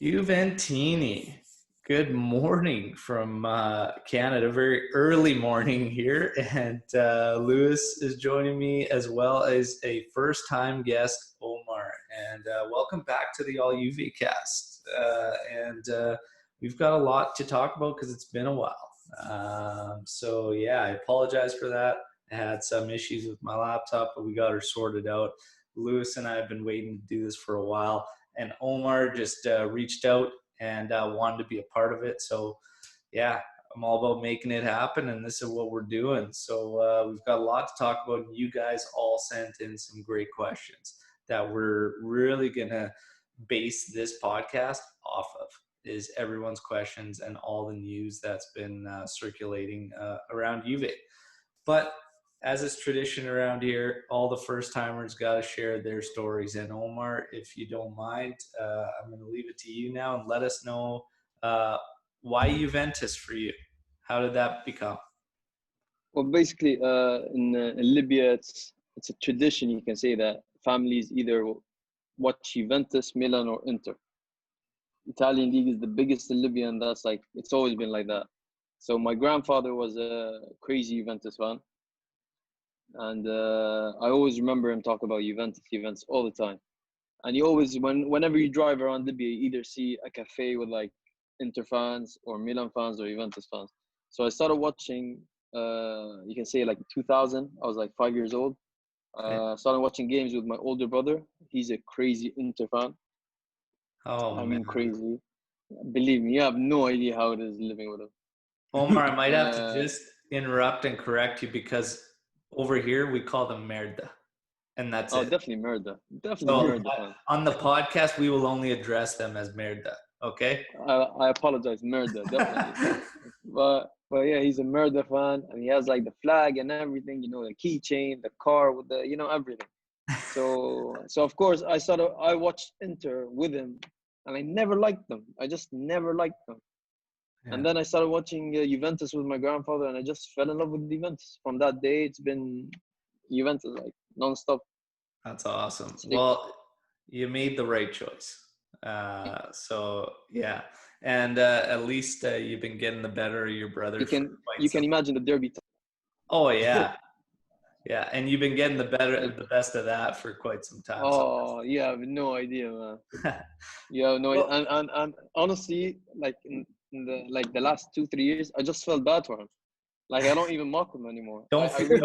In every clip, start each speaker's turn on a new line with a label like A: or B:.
A: Juventini, good morning from Canada. Very early morning here, and Lewis is joining me as well as a first-time guest, Omar. And welcome back to the All JuveCast. We've got a lot to talk about because it's been a while. So yeah, I apologize for that. I had some issues with my laptop, but we got her sorted out. Lewis and I have been waiting to do this for a while. And Omar just reached out and wanted to be a part of it. So, yeah, I'm all about making it happen, and this is what we're doing. So we've got a lot to talk about, and you guys all sent in some great questions that we're really going to base this podcast off of, is everyone's questions and all the news that's been circulating around Juve. But as is tradition around here, all the first-timers got to share their stories. And Omar, if you don't mind, I'm going to leave it to you now and let us know why Juventus for you. How did that become?
B: Well, basically, in Libya, it's a tradition, you can say, that families either watch Juventus, Milan, or Inter. Italian league is the biggest in Libya, and that's like, it's always been like that. So my grandfather was a crazy Juventus fan. And I always remember him talk about Juventus all the time. And you always, whenever you drive around Libya, you either see a cafe with like Inter fans or Milan fans or Juventus fans. So I started watching, you can say like 2000. I was like 5 years old. Started watching games with my older brother. He's a crazy Inter fan.
A: Oh,
B: I mean, crazy. Believe me, you have no idea how it is living with him.
A: Omar, I might have to just interrupt and correct you, because over here we call them merda, and that's it.
B: Definitely merda. Definitely merda.
A: On the podcast, we will only address them as merda. Okay.
B: I apologize, merda, definitely. but yeah, he's a merda fan, and he has like the flag and everything. You know, the keychain, the car with the, everything. So of course I watched Inter with him, and I never liked them. I just never liked them. Yeah. And then I started watching Juventus with my grandfather, and I just fell in love with Juventus. From that day, it's been Juventus, like, non-stop.
A: That's awesome. Well, you made the right choice. So, yeah. And at least you've been getting the better of your brother.
B: You can imagine the derby.
A: Oh, yeah. Yeah, and you've been getting the best of that for quite some time.
B: Oh, you have no idea, man. You have no idea. And honestly, like in the last 2-3 years, I just felt bad for him. Like, I don't even mock him anymore.
A: Don't feel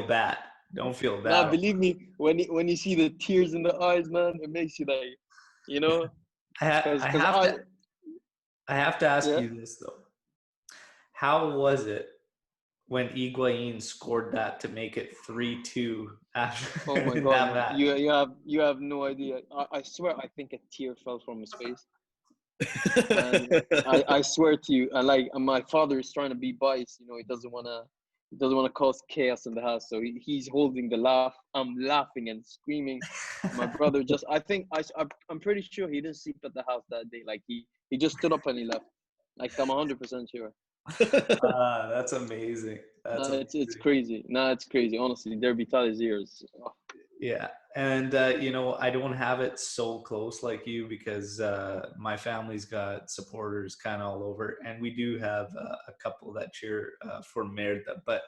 A: bad. Don't feel bad.
B: Nah, believe me, when you see the tears in the eyes, man, it makes you like,
A: I have to ask you this though. How was it when Higuaín scored that to make it 3-2 after?
B: Oh my God, man. You have no idea. I swear, I think a tear fell from his face. And I swear to you, my father is trying to be biased. He doesn't want to cause chaos in the house, so he's holding the laugh. I'm laughing and screaming. My brother I'm pretty sure he didn't sleep at the house that day. Like he just stood up and he left. Like, I'm 100% sure.
A: That's amazing.
B: It's crazy. It's crazy. Honestly, Derby Italia years. Oh.
A: Yeah, and I don't have it so close like you, because my family's got supporters kind of all over, and we do have a couple that cheer for Merda, but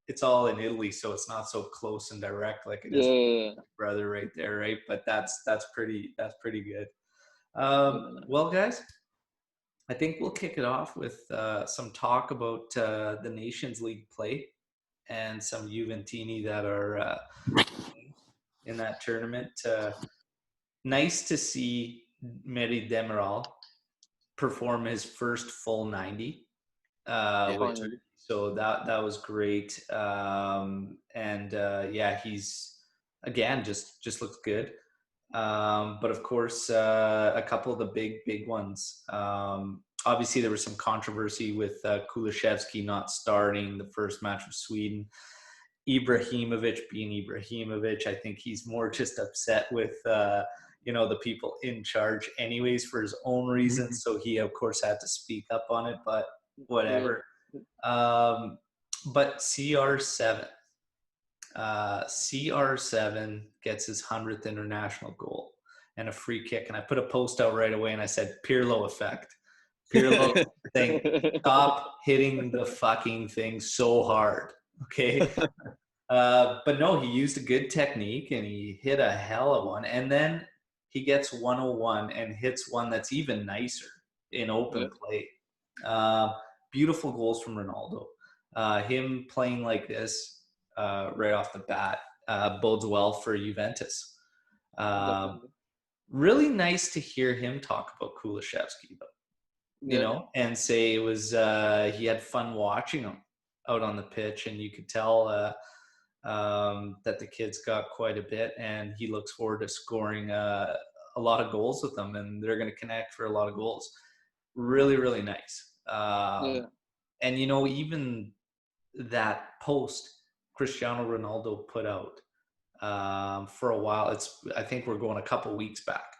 A: it's all in Italy, so it's not so close and direct like it is. Yeah. Brother right there, right? But that's pretty good. Well, guys, I think we'll kick it off with some talk about the Nations League play and some Juventini that are in that tournament. Nice to see Meri Demiral perform his first full 90. So that was great. He's, again, just looks good. But of course, a couple of the big ones. Obviously, there was some controversy with Kulusevski not starting the first match with Sweden. Ibrahimovic being Ibrahimovic, I think he's more just upset with the people in charge anyways for his own reasons. So he, of course, had to speak up on it, but whatever. But CR7 gets his 100th international goal. and a free kick. And I put a post out right away and I said, Pirlo effect. Pirlo thing. Stop hitting the fucking thing so hard. Okay. But no, he used a good technique and he hit a hell of one. And then he gets 101 and hits one that's even nicer in open play. Beautiful goals from Ronaldo. Him playing like this right off the bat bodes well for Juventus. Really nice to hear him talk about Kulusevski, though. You know, and say it was he had fun watching him out on the pitch, and you could tell that the kid's got quite a bit, and he looks forward to scoring a lot of goals with them, and they're going to connect for a lot of goals. Really, really nice. And you know, even that post Cristiano Ronaldo put out for a while. I think we're going a couple weeks back.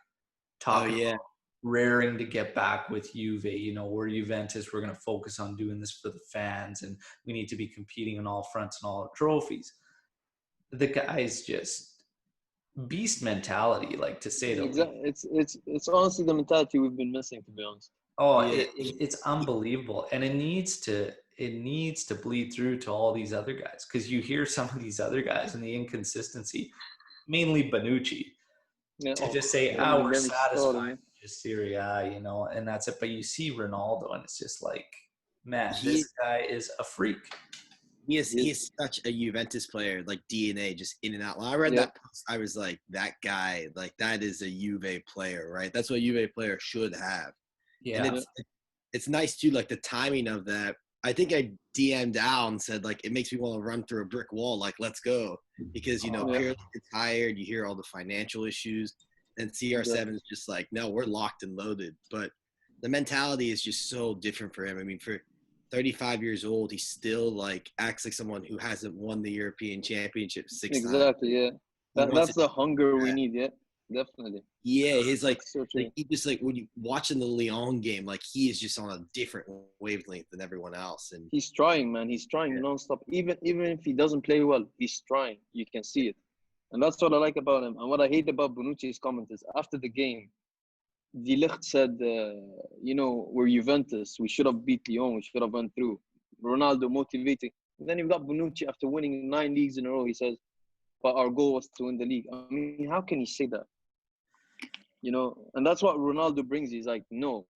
A: Talking about raring to get back with Juve. You know, we're Juventus. We're going to focus on doing this for the fans, and we need to be competing on all fronts and all our trophies. The guy's just beast mentality, like, to say the least.
B: It's honestly the mentality we've been missing, to be honest.
A: Oh, it's unbelievable, and it needs to bleed through to all these other guys, because you hear some of these other guys and the inconsistency, mainly Bonucci, to just say, we're satisfied with just Serie A, you know, and that's it. But you see Ronaldo, and it's just like, man, this guy is a freak.
C: He is such a Juventus player, like DNA, just in and out. When I read that post, I was like, that guy, like, that is a Juve player, right? That's what a Juve player should have. Yeah. And it's nice too, like the timing of that. I think I DM'd Al and said, like, it makes me want to run through a brick wall. Like, let's go. Because, you know, Pirlo gets tired. You hear all the financial issues. And CR7 is just like, no, we're locked and loaded. But the mentality is just so different for him. I mean, for 35 years old, he still, like, acts like someone who hasn't won the European Championship 6 times.
B: Exactly, yeah. That's the hunger we need, definitely.
C: Yeah, he's like he just, like, when you watching the Lyon game, like, he is just on a different wavelength than everyone else, and
B: he's trying, man. He's trying nonstop. Even if he doesn't play well, he's trying. You can see it, and that's what I like about him. And what I hate about Bonucci's comment is after the game, De Ligt said, you know, we're Juventus. We should have beat Lyon. We should have went through. Ronaldo motivating. And then you've got Bonucci after winning 9 leagues in a row. He says, but our goal was to win the league. I mean, how can he say that? You know, and that's what Ronaldo brings. He's like, no,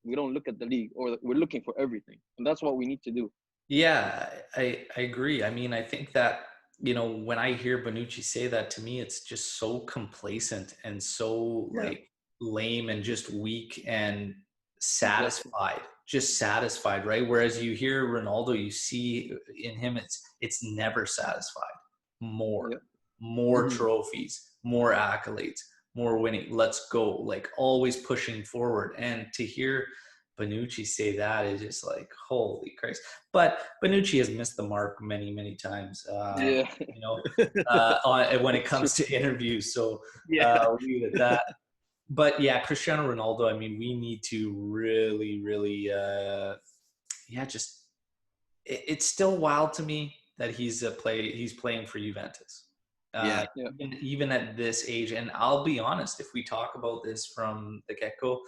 B: we don't look at the league, or we're looking for everything. And that's what we need to do.
A: Yeah, I agree. I mean, I think that, you know, when I hear Bonucci say that, to me, it's just so complacent and so like lame and just weak and satisfied, just satisfied, right? Whereas you hear Ronaldo, you see in him, it's never satisfied. More trophies, more accolades, more winning. Let's go, like, always pushing forward. And to hear Bonucci say that is just like, holy Christ. But Bonucci has missed the mark many, many times, you know, when it comes to interviews. So we'll leave it at that. But yeah, Cristiano Ronaldo, I mean, we need to really, really, just, it's still wild to me that he's playing for Juventus. Even at this age. And I'll be honest, if we talk about this from the get-go,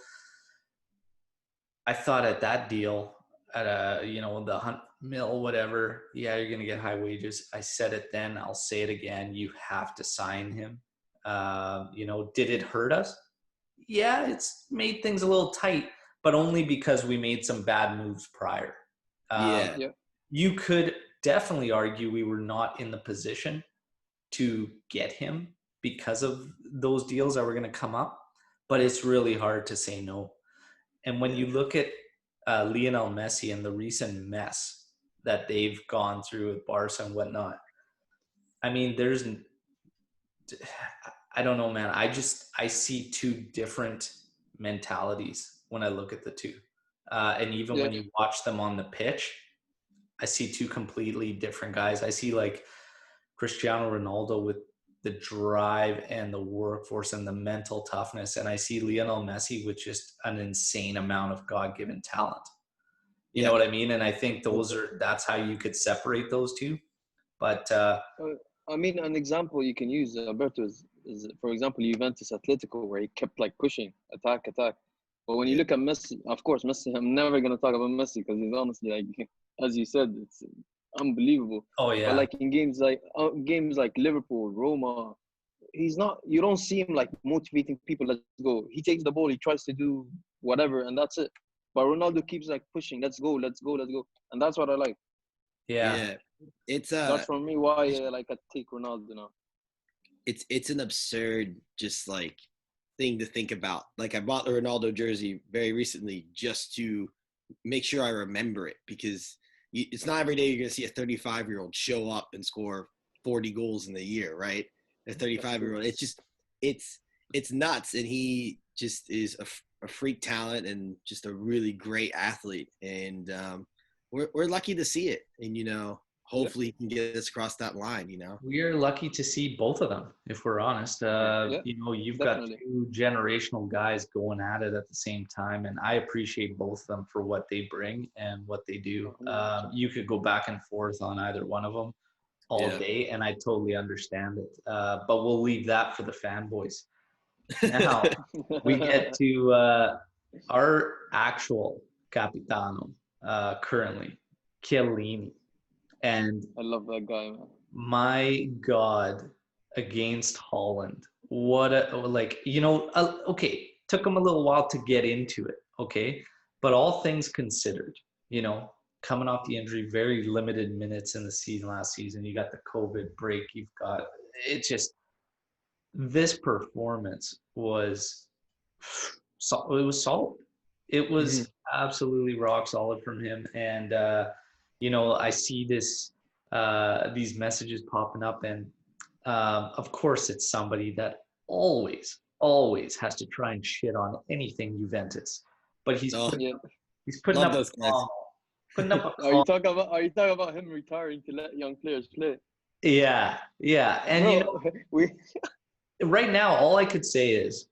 A: I thought at that deal, at you know, the 100 mil, whatever, you're going to get high wages. I said it then, I'll say it again. You have to sign him. You know, did it hurt us? Yeah, it's made things a little tight, but only because we made some bad moves prior. You could definitely argue we were not in the position to get him because of those deals that were going to come up, but it's really hard to say no. And when you look at Lionel Messi and the recent mess that they've gone through with Barca and whatnot, I mean, I don't know, man. I see two different mentalities when I look at the two. And even when you watch them on the pitch, I see two completely different guys. I see, like, Cristiano Ronaldo with the drive and the workforce and the mental toughness. And I see Lionel Messi with just an insane amount of God-given talent. You know what I mean? And I think that's how you could separate those two. But
B: I mean, an example you can use, Alberto, is for example, Juventus Atletico, where he kept like pushing, attack. But when you look at Messi, of course, Messi, I'm never going to talk about Messi because he's honestly, like, as you said, it's unbelievable.
A: Oh yeah.
B: But like in games like Liverpool, Roma, he's not, you don't see him like motivating people, let's go. He takes the ball, he tries to do whatever, and that's it. But Ronaldo keeps like pushing, let's go. And that's what I like.
A: Yeah.
C: It's
B: That's for me why like I take Ronaldo now.
C: It's an absurd just like thing to think about. Like I bought the Ronaldo jersey very recently just to make sure I remember it, because it's not every day you're going to see a 35-year-old show up and score 40 goals in a year, right? A 35-year-old. It's just it's nuts, and he just is a freak talent and just a really great athlete, and we're lucky to see it, and hopefully he can get us across that line.
A: We are lucky to see both of them, if we're honest. You've
B: definitely
A: got two generational guys going at it at the same time, and I appreciate both of them for what they bring and what they do. You could go back and forth on either one of them all day, and I totally understand it. But we'll leave that for the fanboys. Now we get to our actual Capitano currently, Chiellini. And
B: I love that guy, man.
A: My God, against Holland. Okay, took him a little while to get into it, okay? But all things considered, coming off the injury, very limited minutes in the season last season. You got the COVID break. This performance was solid. It was absolutely rock solid from him. And, I see these messages popping up, and of course it's somebody that always has to try and shit on anything Juventus, but he's putting up
C: those guys.
B: Are you talking about him retiring to let young players play?
A: Yeah, and
B: Bro,
A: right now all I could say is,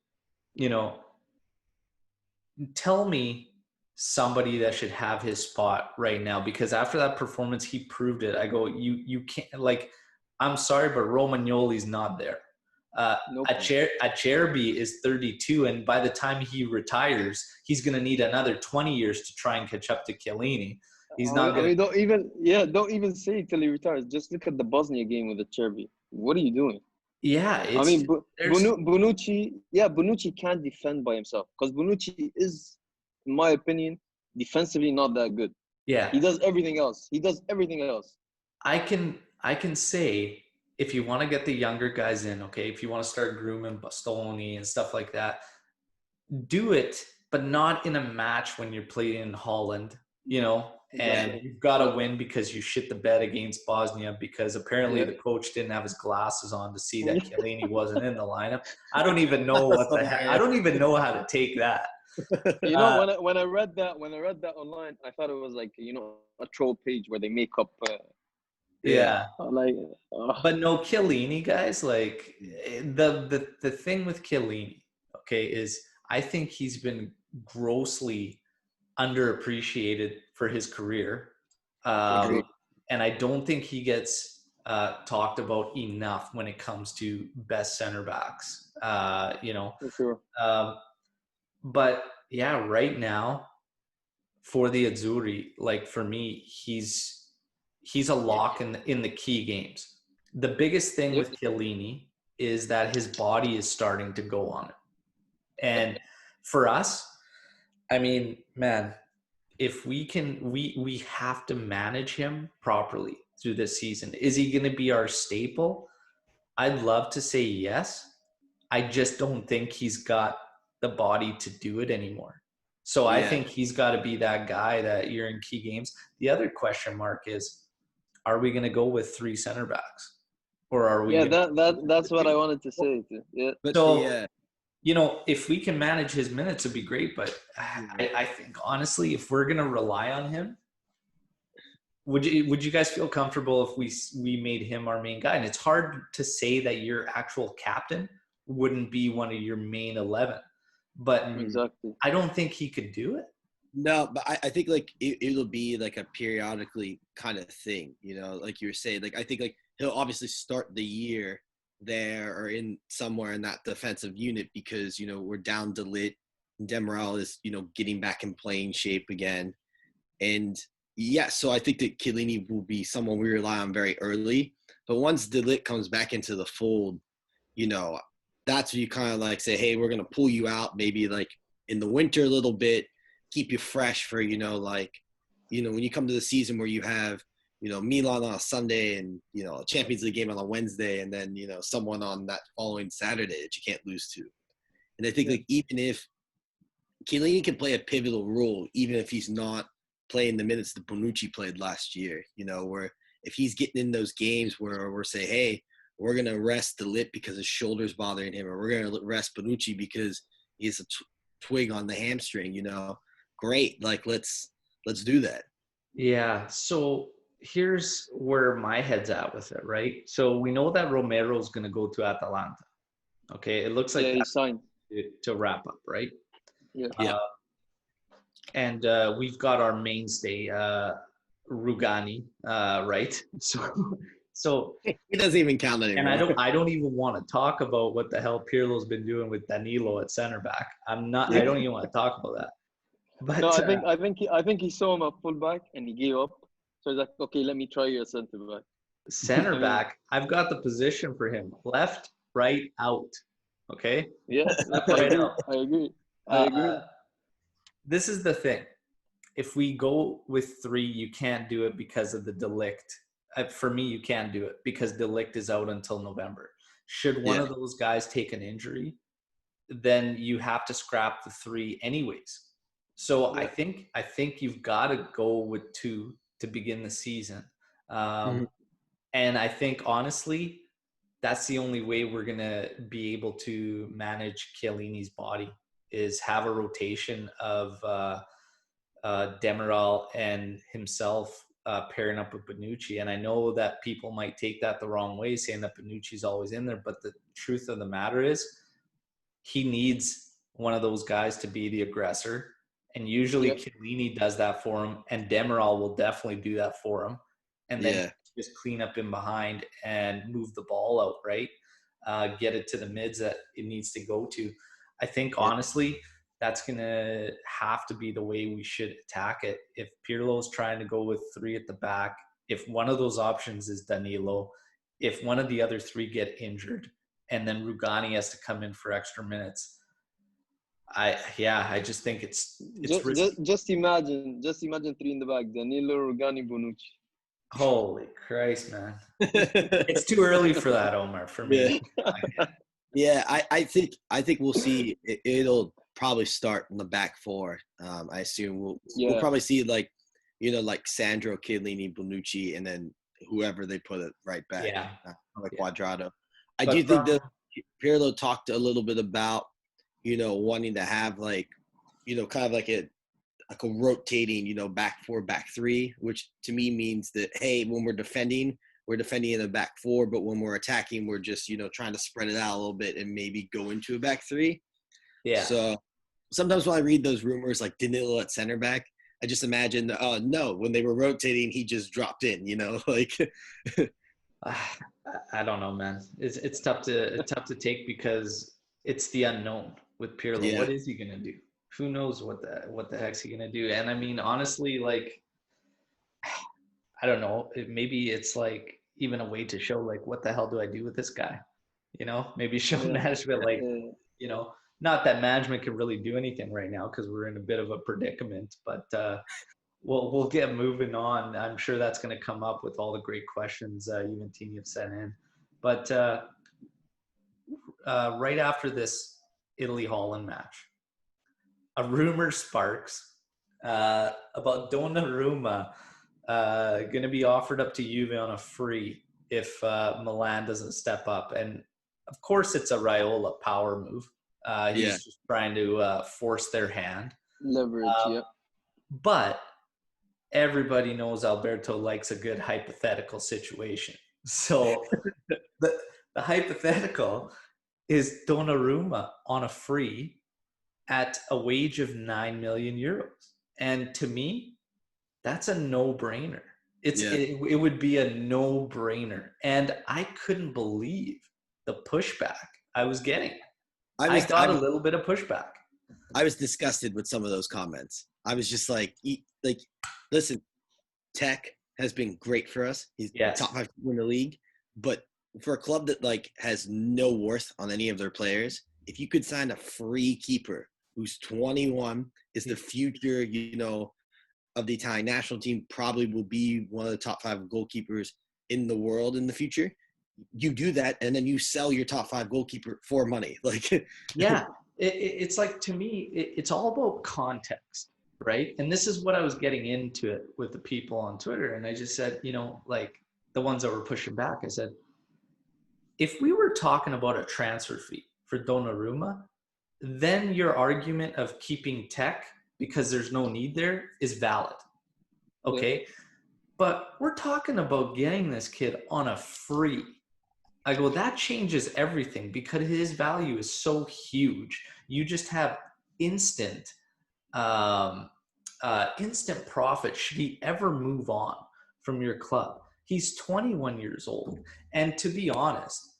A: tell me somebody that should have his spot right now, because after that performance he proved it. I go, you can't, like, I'm sorry, but Romagnoli's not there. Acerbi is 32, and by the time he retires he's going to need another 20 years to try and catch up to Chiellini. He's not going
B: to don't even say it till he retires. Just look at the Bosnia game with Acerbi. What are you doing?
A: Yeah,
B: I mean, Bonucci can't defend by himself, because Bonucci is, in my opinion, defensively not that good.
A: Yeah.
B: He does everything else.
A: I can say, if you want to get the younger guys in, okay, if you want to start grooming Bastoni and stuff like that, do it, but not in a match when you're playing in Holland, and you've got to win because you shit the bed against Bosnia, because apparently the coach didn't have his glasses on to see that Chiellini wasn't in the lineup. I don't even know what the heck. I don't even know how to take that.
B: When I read that online, I thought it was like, a troll page where they make up.
A: But no, Chiellini, guys, like the thing with Chiellini, okay, is I think he's been grossly underappreciated for his career, and I don't think he gets talked about enough when it comes to best center backs.
B: For sure.
A: But yeah, right now for the Azzurri, like, for me, he's a lock in the key games. The biggest thing with Chiellini is that his body is starting to go on it. And for us, I mean, man, if we can, we have to manage him properly through this season. Is he going to be our staple? I'd love to say yes. I just don't think he's got the body to do it anymore. So I think he's got to be that guy that you're in key games. The other question mark is, are we going to go with 3 center backs, or are we?
B: Yeah, that's what I wanted to say too. Yeah.
C: But
A: so, if we can manage his minutes, it'd be great. But I think, honestly, if we're going to rely on him, would you guys feel comfortable if we made him our main guy? And it's hard to say that your actual captain wouldn't be one of your main 11, but
B: exactly.
A: I don't think he could do it.
C: No, but I think like it'll be like a periodically kind of thing, like you were saying. Like I think like he'll obviously start the year there or in somewhere in that defensive unit because we're down De Ligt. Demiral is getting back in playing shape again, and yeah, so I think that Chiellini will be someone we rely on very early. But once De Ligt comes back into the fold, that's when you kind of like say, hey, we're gonna pull you out maybe like in the winter a little bit, keep you fresh for when you come to the season where you have Milan on a Sunday and a Champions League game on a Wednesday and then someone on that following Saturday that you can't lose to. And I think like even if Chiellini can play a pivotal role, even if he's not playing the minutes that Bonucci played last year, where if he's getting in those games where we're saying, hey, we're going to rest De Ligt because his shoulder's bothering him, or we're going to rest Bonucci because he has a twig on the hamstring, great. Like, let's do that.
A: Yeah. So here's where my head's at with it, right? So we know that Romero is going to go to Atalanta. Okay. It looks like
B: he's signed
A: to wrap up, right?
B: Yeah.
A: And we've got our mainstay, Rugani, right? So
C: he doesn't even count anymore.
A: And I don't even want to talk about what the hell Pirlo's been doing with Danilo at center back. I don't even want to talk about that. But
B: no, I think he saw him at fullback and he gave up. So he's like, okay, let me try you at center back.
A: Center back, I've got the position for him: left, right, out. Okay.
B: Yeah,
A: right
B: I agree.
A: This is the thing. If we go with 3, you can't do it because of the De Ligt. For me, you can't do it because De Ligt is out until November. Should one of those guys take an injury, then you have to scrap the 3 anyways. So I think you've got to go with 2 to begin the season. And I think, honestly, that's the only way we're going to be able to manage Chiellini's body, is have a rotation of Demiral and himself pairing up with Bonucci. And I know that people might take that the wrong way, saying that Bonucci's always in there. But the truth of the matter is he needs one of those guys to be the aggressor. And usually Chiellini does that for him, and Demiral will definitely do that for him. And then just clean up in behind and move the ball out, right? Get it to the mids that it needs to go to. I think, honestly, that's going to have to be the way we should attack it. If Pirlo's trying to go with 3 at the back, if one of those options is Danilo, if one of the other 3 get injured, and then Rugani has to come in for extra minutes, I just think it's
B: just imagine 3 in the back: Danilo, Rugani, Bonucci.
A: Holy Christ, man! It's too early for that, Omar. For me,
C: I think we'll see. It'll probably start in the back 4. I assume we'll probably see like Sandro, Chiellini, Bonucci, and then whoever they put it right back. Quadrado. I do think that Pirlo talked a little bit about wanting to have like kind of like a rotating back 4, back 3, which to me means that, hey, when we're defending in a back 4, but when we're attacking, we're just trying to spread it out a little bit and maybe go into a back 3. So sometimes when I read those rumors like Danilo at center back, I just imagine no, when they were rotating he just dropped in, like
A: I don't know, man. It's tough to take because it's the unknown with Pirlo. What is he gonna do? Who knows what the heck's he gonna do? And I mean, honestly, like, I don't know. Maybe it's like even a way to show like, what the hell do I do with this guy? Maybe show management like, not that management can really do anything right now because we're in a bit of a predicament. But we'll get moving on. I'm sure that's going to come up with all the great questions you and Tini have sent in. But right after this Italy-Holland match, a rumor sparks about Donnarumma going to be offered up to Juve on a free if Milan doesn't step up. And of course, it's a Raiola power move. He's just trying to force their hand.
B: Leverage,
A: But everybody knows Alberto likes a good hypothetical situation. So the hypothetical is Donnarumma on a free at a wage of 9 million euros. And to me, that's a no-brainer.
C: Yeah.
A: It would be a no-brainer. And I couldn't believe the pushback I was getting. I got a little bit of pushback.
C: I was disgusted with some of those comments. I was just like, listen, Tech has been great for us. He's the top 5 in the league. But for a club that like has no worth on any of their players, if you could sign a free keeper who's 21, is the future, you know, of the Italian national team, probably will be one of the top 5 goalkeepers in the world in the future. You do that, and then you sell your top 5 goalkeeper for money. Like,
A: yeah, it's like, to me, it's all about context, right? And this is what I was getting into it with the people on Twitter. And I just said, you know, like the ones that were pushing back, I said, if we were talking about a transfer fee for Donnarumma, then your argument of keeping Tech because there's no need there is valid. Okay. Yeah. But we're talking about getting this kid on a free. I go, that changes everything because his value is so huge. You just have instant profit should he ever move on from your club. He's 21 years old. And to be honest,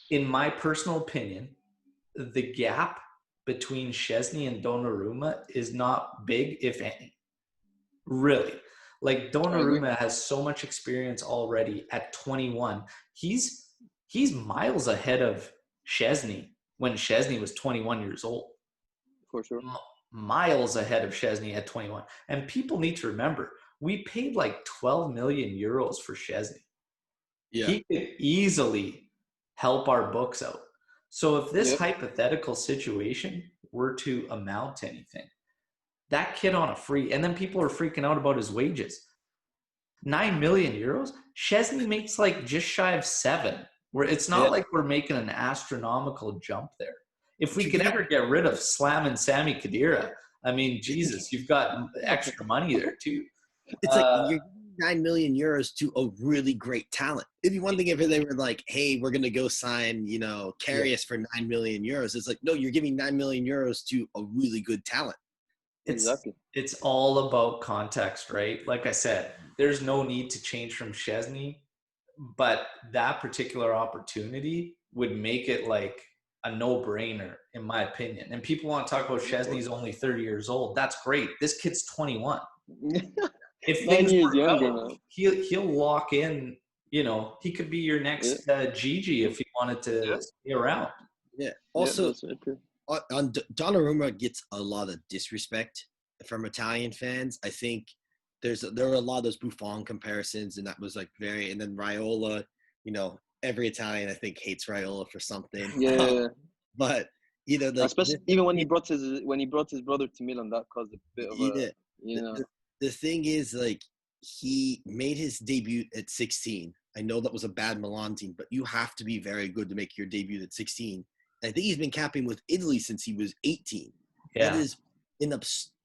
A: in my personal opinion, the gap between Szczesny and Donnarumma is not big, if any. Really. Like, Donnarumma has so much experience already at 21. He's miles ahead of Szczesny when Szczesny was 21 years old.
B: For sure.
A: Miles ahead of Szczesny at 21. And people need to remember, we paid like 12 million euros for Szczesny. Yeah. He could easily help our books out. So if this hypothetical situation were to amount to anything, that kid on a free, and then people are freaking out about his wages. 9 million euros? Szczesny makes like just shy of 7. Where it's not like we're making an astronomical jump there. If we could ever get rid of Slam and Sami Khedira, I mean, Jesus, you've got extra money there too.
C: It's like you're 9 million euros to a really great talent. It'd be one thing if they were like, hey, we're going to go sign, you know, Karius for 9 million euros. It's like, no, you're giving 9 million euros to a really good talent.
A: It's all about context, right? Like I said, there's no need to change from Szczesny, but that particular opportunity would make it like a no-brainer, in my opinion. And people want to talk about Szczesny's only 30 years old. That's great. This kid's 21. If things work out, he'll lock in. You know, he could be your next Gigi if he wanted to stay around.
C: Yeah. Also, Donnarumma gets a lot of disrespect from Italian fans. I think there were a lot of those Buffon comparisons, and that was like and then Raiola, you know, every Italian I think hates Raiola for something.
B: Yeah.
C: But you know, like,
B: especially even when he brought his brother to Milan, that caused a bit of a, you know.
C: The thing is, like, he made his debut at 16. I know that was a bad Milan team, but you have to be very good to make your debut at 16. I think he's been capping with Italy since he was 18. Yeah. That is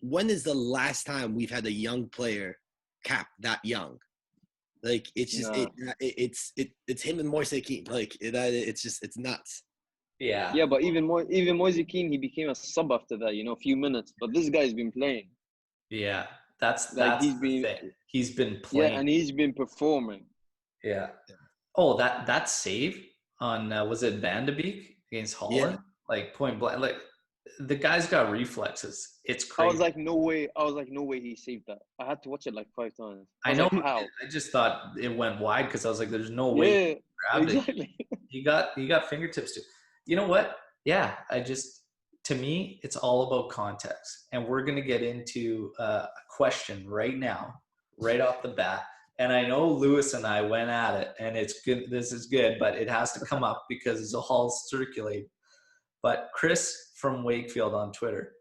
C: when is the last time we've had a young player cap that young? Like, it's just it's him and Moise Kean. Like, it's nuts.
B: Yeah. Yeah, but even Moise Kean, he became a sub after that. You know, a few minutes. But this guy's been playing.
A: Yeah, that's he's been playing.
B: Yeah, and he's been performing.
A: Yeah. Oh, that save on was it Van de Beek against Holland? Yeah. Like, point blank, like, the guy's got reflexes. It's crazy.
B: I was like, no way he saved that. I had to watch it like 5 times.
A: I know. Like, how? I just thought it went wide because I was like, there's no way he grabbed it. He got fingertips too. You know what? Yeah, to me, it's all about context. And we're going to get into a question right now, right off the bat. And I know Lewis and I went at it, and it's good. This is good, but it has to come up because it's all circulating. But Chris from Wakefield on Twitter,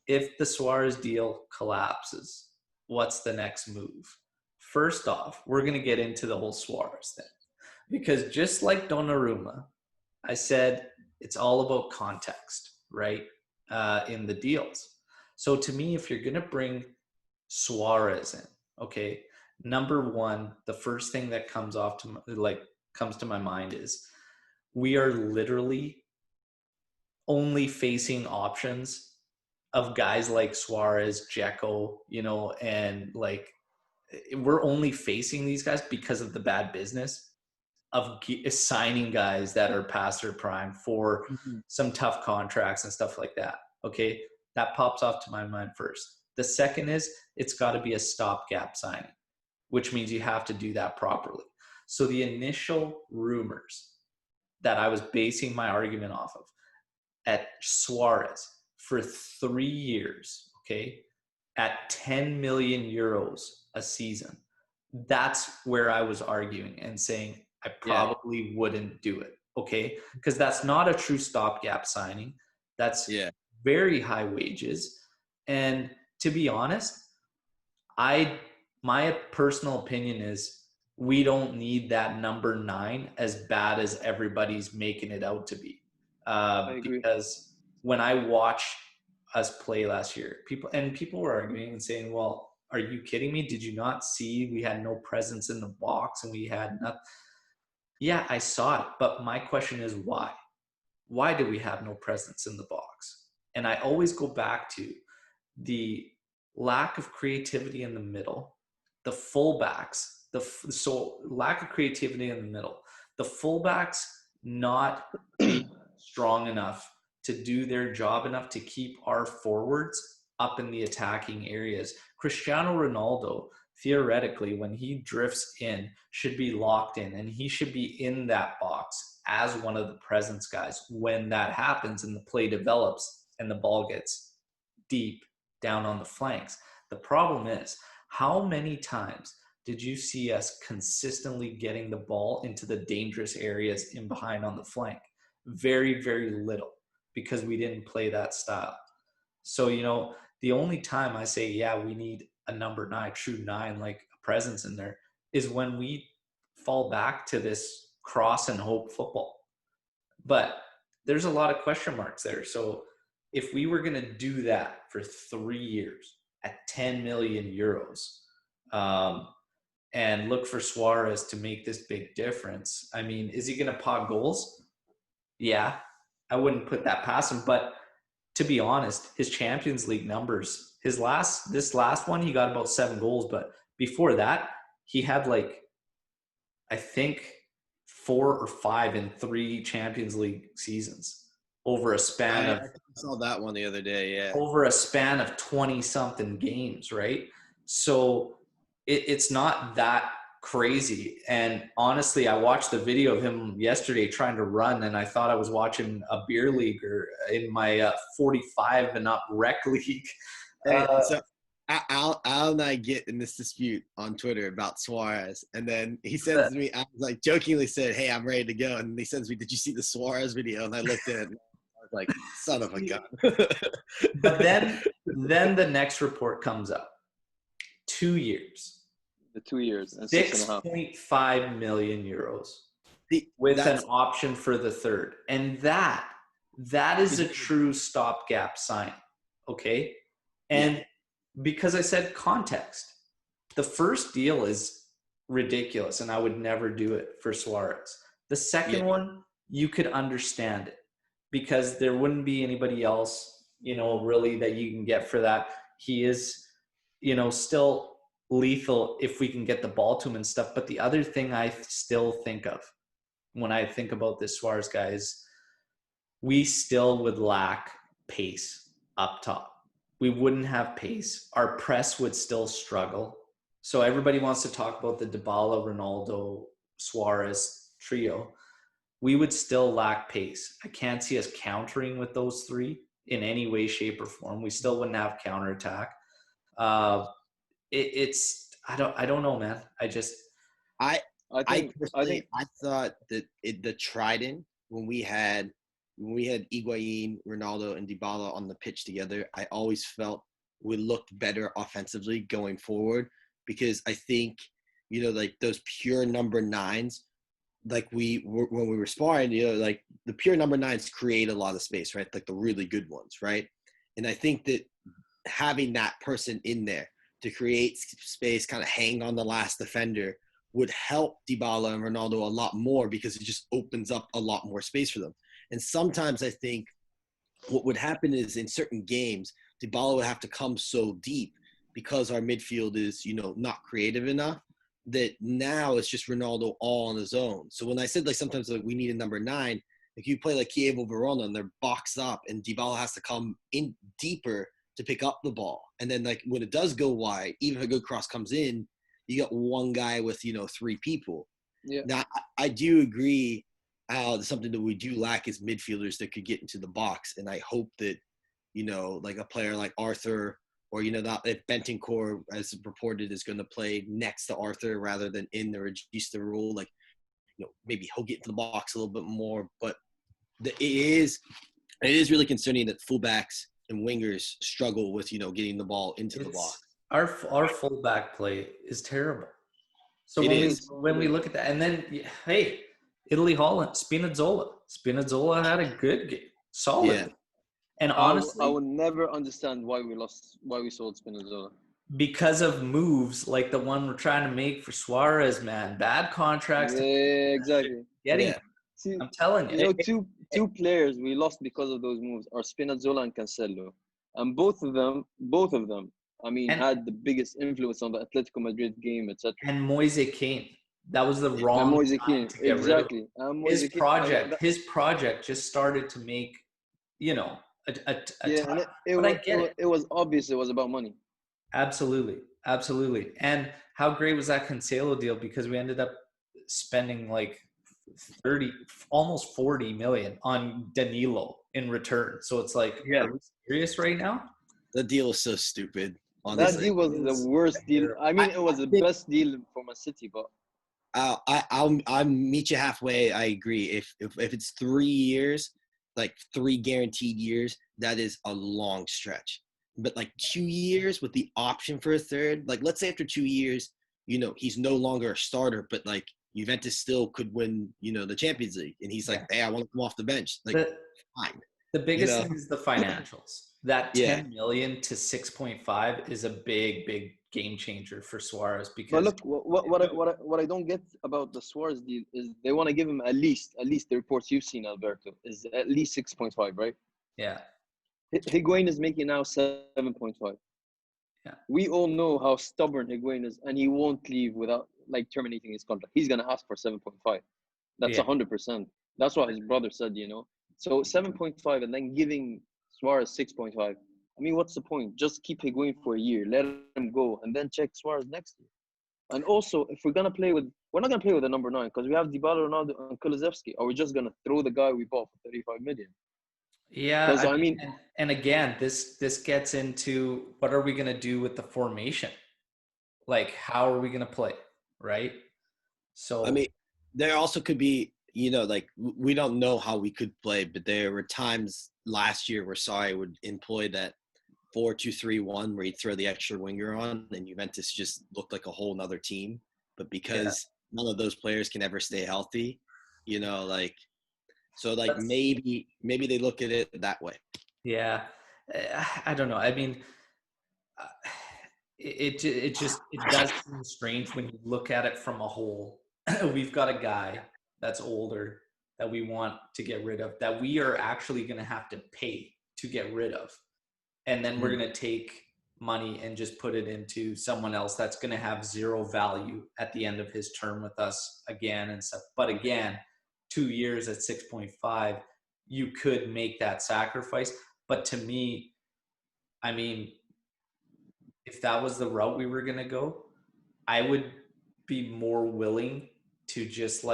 A: if the Suarez deal collapses, what's the next move? First off, we're going to get into the whole Suarez thing. Because just like Donnarumma, I said it's all about context, right, in the deals. So to me, if you're going to bring Suarez in, okay, number one, the first thing that comes to my mind is we are literally only facing options of guys like Suarez, Dzeko, you know, and like we're only facing these guys because of the bad business of signing guys that are past their prime for some tough contracts and stuff like that. Okay, that pops off to my mind first. The second is it's got to be a stopgap signing, which means you have to do that properly. So the initial rumors that I was basing my argument off of at Suarez for 3 years, okay, at 10 million euros a season, that's where I was arguing and saying I probably wouldn't do it, okay? Because that's not a true stopgap signing. That's very high wages. And to be honest, my personal opinion is we don't need that number 9 as bad as everybody's making it out to be. Because when I watch us play last year, people were arguing and saying, well, are you kidding me? Did you not see we had no presence in the box and we had nothing? Yeah, I saw it. But my question is why? Why do we have no presence in the box? And I always go back to the lack of creativity in the middle, the fullbacks, so lack of creativity in the middle, the fullbacks not being strong enough to do their job enough to keep our forwards up in the attacking areas. Cristiano Ronaldo, theoretically, when he drifts in, should be locked in, and he should be in that box as one of the presence guys when that happens and the play develops and the ball gets deep down on the flanks. The problem is, how many times did you see us consistently getting the ball into the dangerous areas in behind on the flank? Very, very little, because we didn't play that style. So, you know, the only time I say, yeah, we need a number 9, true 9, like a presence in there, is when we fall back to this cross and hope football. But there's a lot of question marks there. So if we were going to do that for 3 years at 10 million euros, and look for Suarez to make this big difference, I mean, is he going to pot goals? Yeah, I wouldn't put that past him. But to be honest, his Champions League numbers, this last one, he got about 7 goals. But before that, he had like, I think 4 or 5 in 3 Champions League seasons over a span of.
C: I saw that one the other day. Yeah.
A: Over a span of 20 something games, right? So it's not that crazy. And honestly, I watched the video of him yesterday trying to run, and I thought I was watching a beer league or in my 45 and up rec league.
C: So Al and I get in this dispute on Twitter about Suarez, and then he sends me, I was like jokingly said, hey, I'm ready to go. And he sends me, did you see the Suarez video? And I looked at it and I was like, son of a gun.
A: But then the next report comes up. 2 years.
B: The 2 years.
A: 6.5 million euros with an option for the third. And that is a true stopgap sign. Okay. And because I said context, the first deal is ridiculous and I would never do it for Suarez. The second one, you could understand it because there wouldn't be anybody else, you know, really that you can get for that. He is, you know, still lethal if we can get the ball to him and stuff. But the other thing I still think of when I think about this Suarez guy is we still would lack pace up top. We wouldn't have pace. Our press would still struggle. So everybody wants to talk about the Dybala, Ronaldo, Suarez trio. We would still lack pace. I can't see us countering with those 3 in any way, shape, or form. We still wouldn't have counterattack. I don't know, man. I
C: thought that the trident when we had Higuain, Ronaldo, and Dybala on the pitch together, I always felt we looked better offensively going forward because I think, you know, like those pure number 9s, like when we were sparring, you know, like the pure number 9s create a lot of space, right? Like the really good ones, right? And I think that having that person in there to create space, kind of hang on the last defender, would help Dybala and Ronaldo a lot more because it just opens up a lot more space for them. And sometimes I think what would happen is in certain games, Dybala would have to come so deep because our midfield is, not creative enough, that now it's just Ronaldo all on his own. So when I said, like, sometimes like we need a number 9, like you play like Chievo Verona and they're boxed up and Dybala has to come in deeper to pick up the ball. And then, like, when it does go wide, even if a good cross comes in, you got one guy with, 3 people.
B: Yeah.
C: Now, I do agree how something that we do lack is midfielders that could get into the box. And I hope that, like a player like Arthur, or, that if Bentancur, as reported, is going to play next to Arthur rather than in the Regista rule, like, maybe he'll get into the box a little bit more. But it is really concerning that fullbacks and wingers struggle with, getting the ball into the box.
A: Our fullback play is terrible. So when we look at that, and then, hey, Italy, Holland, Spinazzola had a good game, solid.
C: Yeah.
A: And honestly,
B: I would never understand why we sold Spinazzola.
A: Because of moves like the one we're trying to make for Suarez, man. Bad contracts.
B: Yeah, exactly. See,
A: I'm telling you.
B: Two players we lost because of those moves are Spinazzola and Cancelo. And both of them, had the biggest influence on the Atletico Madrid game, etc.
A: And Moise Kean. That was the wrong time to get rid of him. His project just started to make,
B: it was obvious it was about money.
A: Absolutely. And how great was that Cancelo deal? Because we ended up spending like 30, almost 40 million on Danilo in return. So it's like, are we serious right now?
C: The deal is so stupid. Honestly.
B: That deal was the worst deal. I mean, it was the best deal for Man City, but
C: I'll meet you halfway. I agree. If it's 3 years, like 3 guaranteed years, that is a long stretch. But like 2 years with the option for a third, like let's say after 2 years, he's no longer a starter, but like Juventus still could win, the Champions League, and he's like, hey, I want to come off the bench. Like, fine.
A: The biggest thing is the financials. That 10 million to 6.5 is a big game changer for Suarez. Because
B: but look, what I don't get about the Suarez deal is they want to give him at least the reports you've seen, Alberto, is at least 6.5, right?
A: Yeah.
B: Higuain is making now 7.5.
A: Yeah.
B: We all know how stubborn Higuain is, and he won't leave without terminating his contract. He's gonna ask for 7.5. That's 100%. That's what his brother said. So 7.5 and then giving Suarez 6.5. I mean, what's the point? Just keep Higuain for a year, let him go, and then check Suarez next year. And also, if we're not gonna play with the number 9 because we have Dybala, Ronaldo, and Kulusevski. Are we just gonna throw the guy we bought for 35 million?
A: Yeah, and again, this gets into what are we going to do with the formation? Like, how are we going to play, right? So,
C: I mean, there also could be, like, we don't know how we could play, but there were times last year where Sarri would employ that 4-2-3-1 where he'd throw the extra winger on, and Juventus just looked like a whole nother team. But because none of those players can ever stay healthy, so like maybe they look at it that way.
A: Yeah, I don't know. I mean, it does seem strange when you look at it from a whole. We've got a guy that's older that we want to get rid of, that we are actually going to have to pay to get rid of, and then we're going to take money and just put it into someone else that's going to have zero value at the end of his term with us again and stuff. But again, 2 years at 6.5, you could make that sacrifice. But to me, I mean, if that was the route we were going to go, I would be more willing to just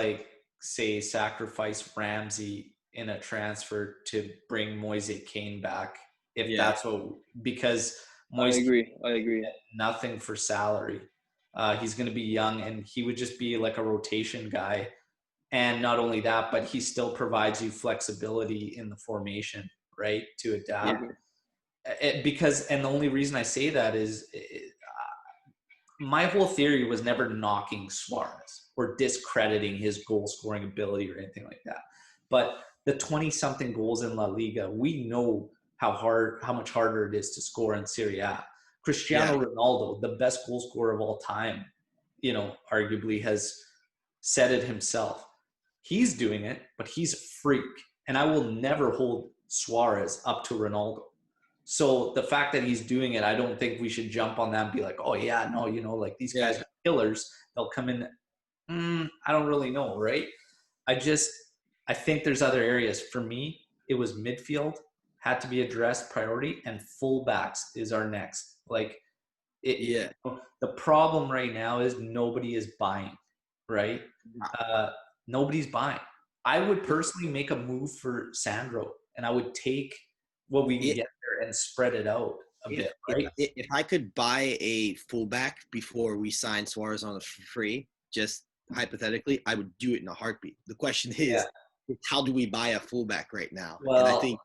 A: say sacrifice Ramsey in a transfer to bring Moise Kean back. If that's what, because Moise,
B: I agree.
A: Nothing for salary. He's going to be young, and he would just be like a rotation guy. And not only that, but he still provides you flexibility in the formation, right, to adapt. And the only reason I say that is my whole theory was never knocking Suarez or discrediting his goal-scoring ability or anything like that. But the 20-something goals in La Liga, we know how much harder it is to score in Serie A. Cristiano Ronaldo, the best goal scorer of all time, arguably has said it himself. He's doing it, but he's a freak. And I will never hold Suarez up to Ronaldo. So the fact that he's doing it, I don't think we should jump on that and be like, oh yeah, no, like these guys are killers. They'll come in. I don't really know, right? I think there's other areas. For me, it was midfield had to be addressed priority, and fullbacks is our next. Like, the problem right now is nobody is buying, right? Nobody's buying. I would personally make a move for Sandro, and I would take what we can get there and spread it out a bit, right?
C: If I could buy a fullback before we sign Suarez on a free, just hypothetically, I would do it in a heartbeat. The question is, how do we buy a fullback right now?
A: Well,
C: and I think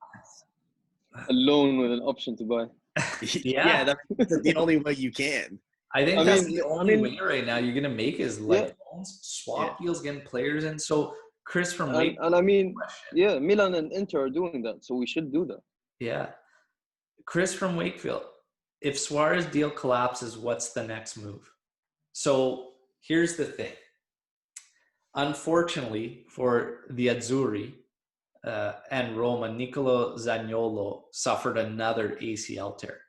B: a loan with an option to buy.
C: That's the only way you can.
A: I think that's the only way right now you're going to make is like loans, swap deals, getting players in. So Chris from Wakefield.
B: And I mean, Milan and Inter are doing that, so we should do that.
A: Yeah. Chris from Wakefield. If Suarez deal collapses, what's the next move? So here's the thing. Unfortunately for the Azzurri and Roma, Nicolo Zaniolo suffered another ACL tear.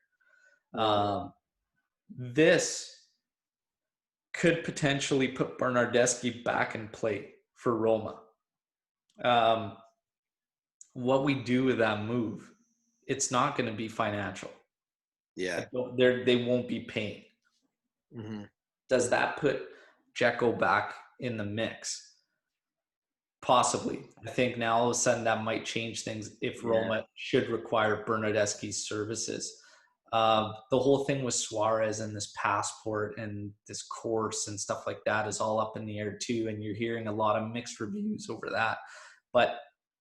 A: This could potentially put Bernardeschi back in play for Roma. What we do with that move, it's not going to be financial.
C: Yeah.
A: They won't be paying.
C: Mm-hmm.
A: Does that put Dzeko back in the mix? Possibly. I think now all of a sudden that might change things if Roma should require Bernardeschi's services. The whole thing with Suarez and this passport and this course and stuff like that is all up in the air too, and you're hearing a lot of mixed reviews over that. But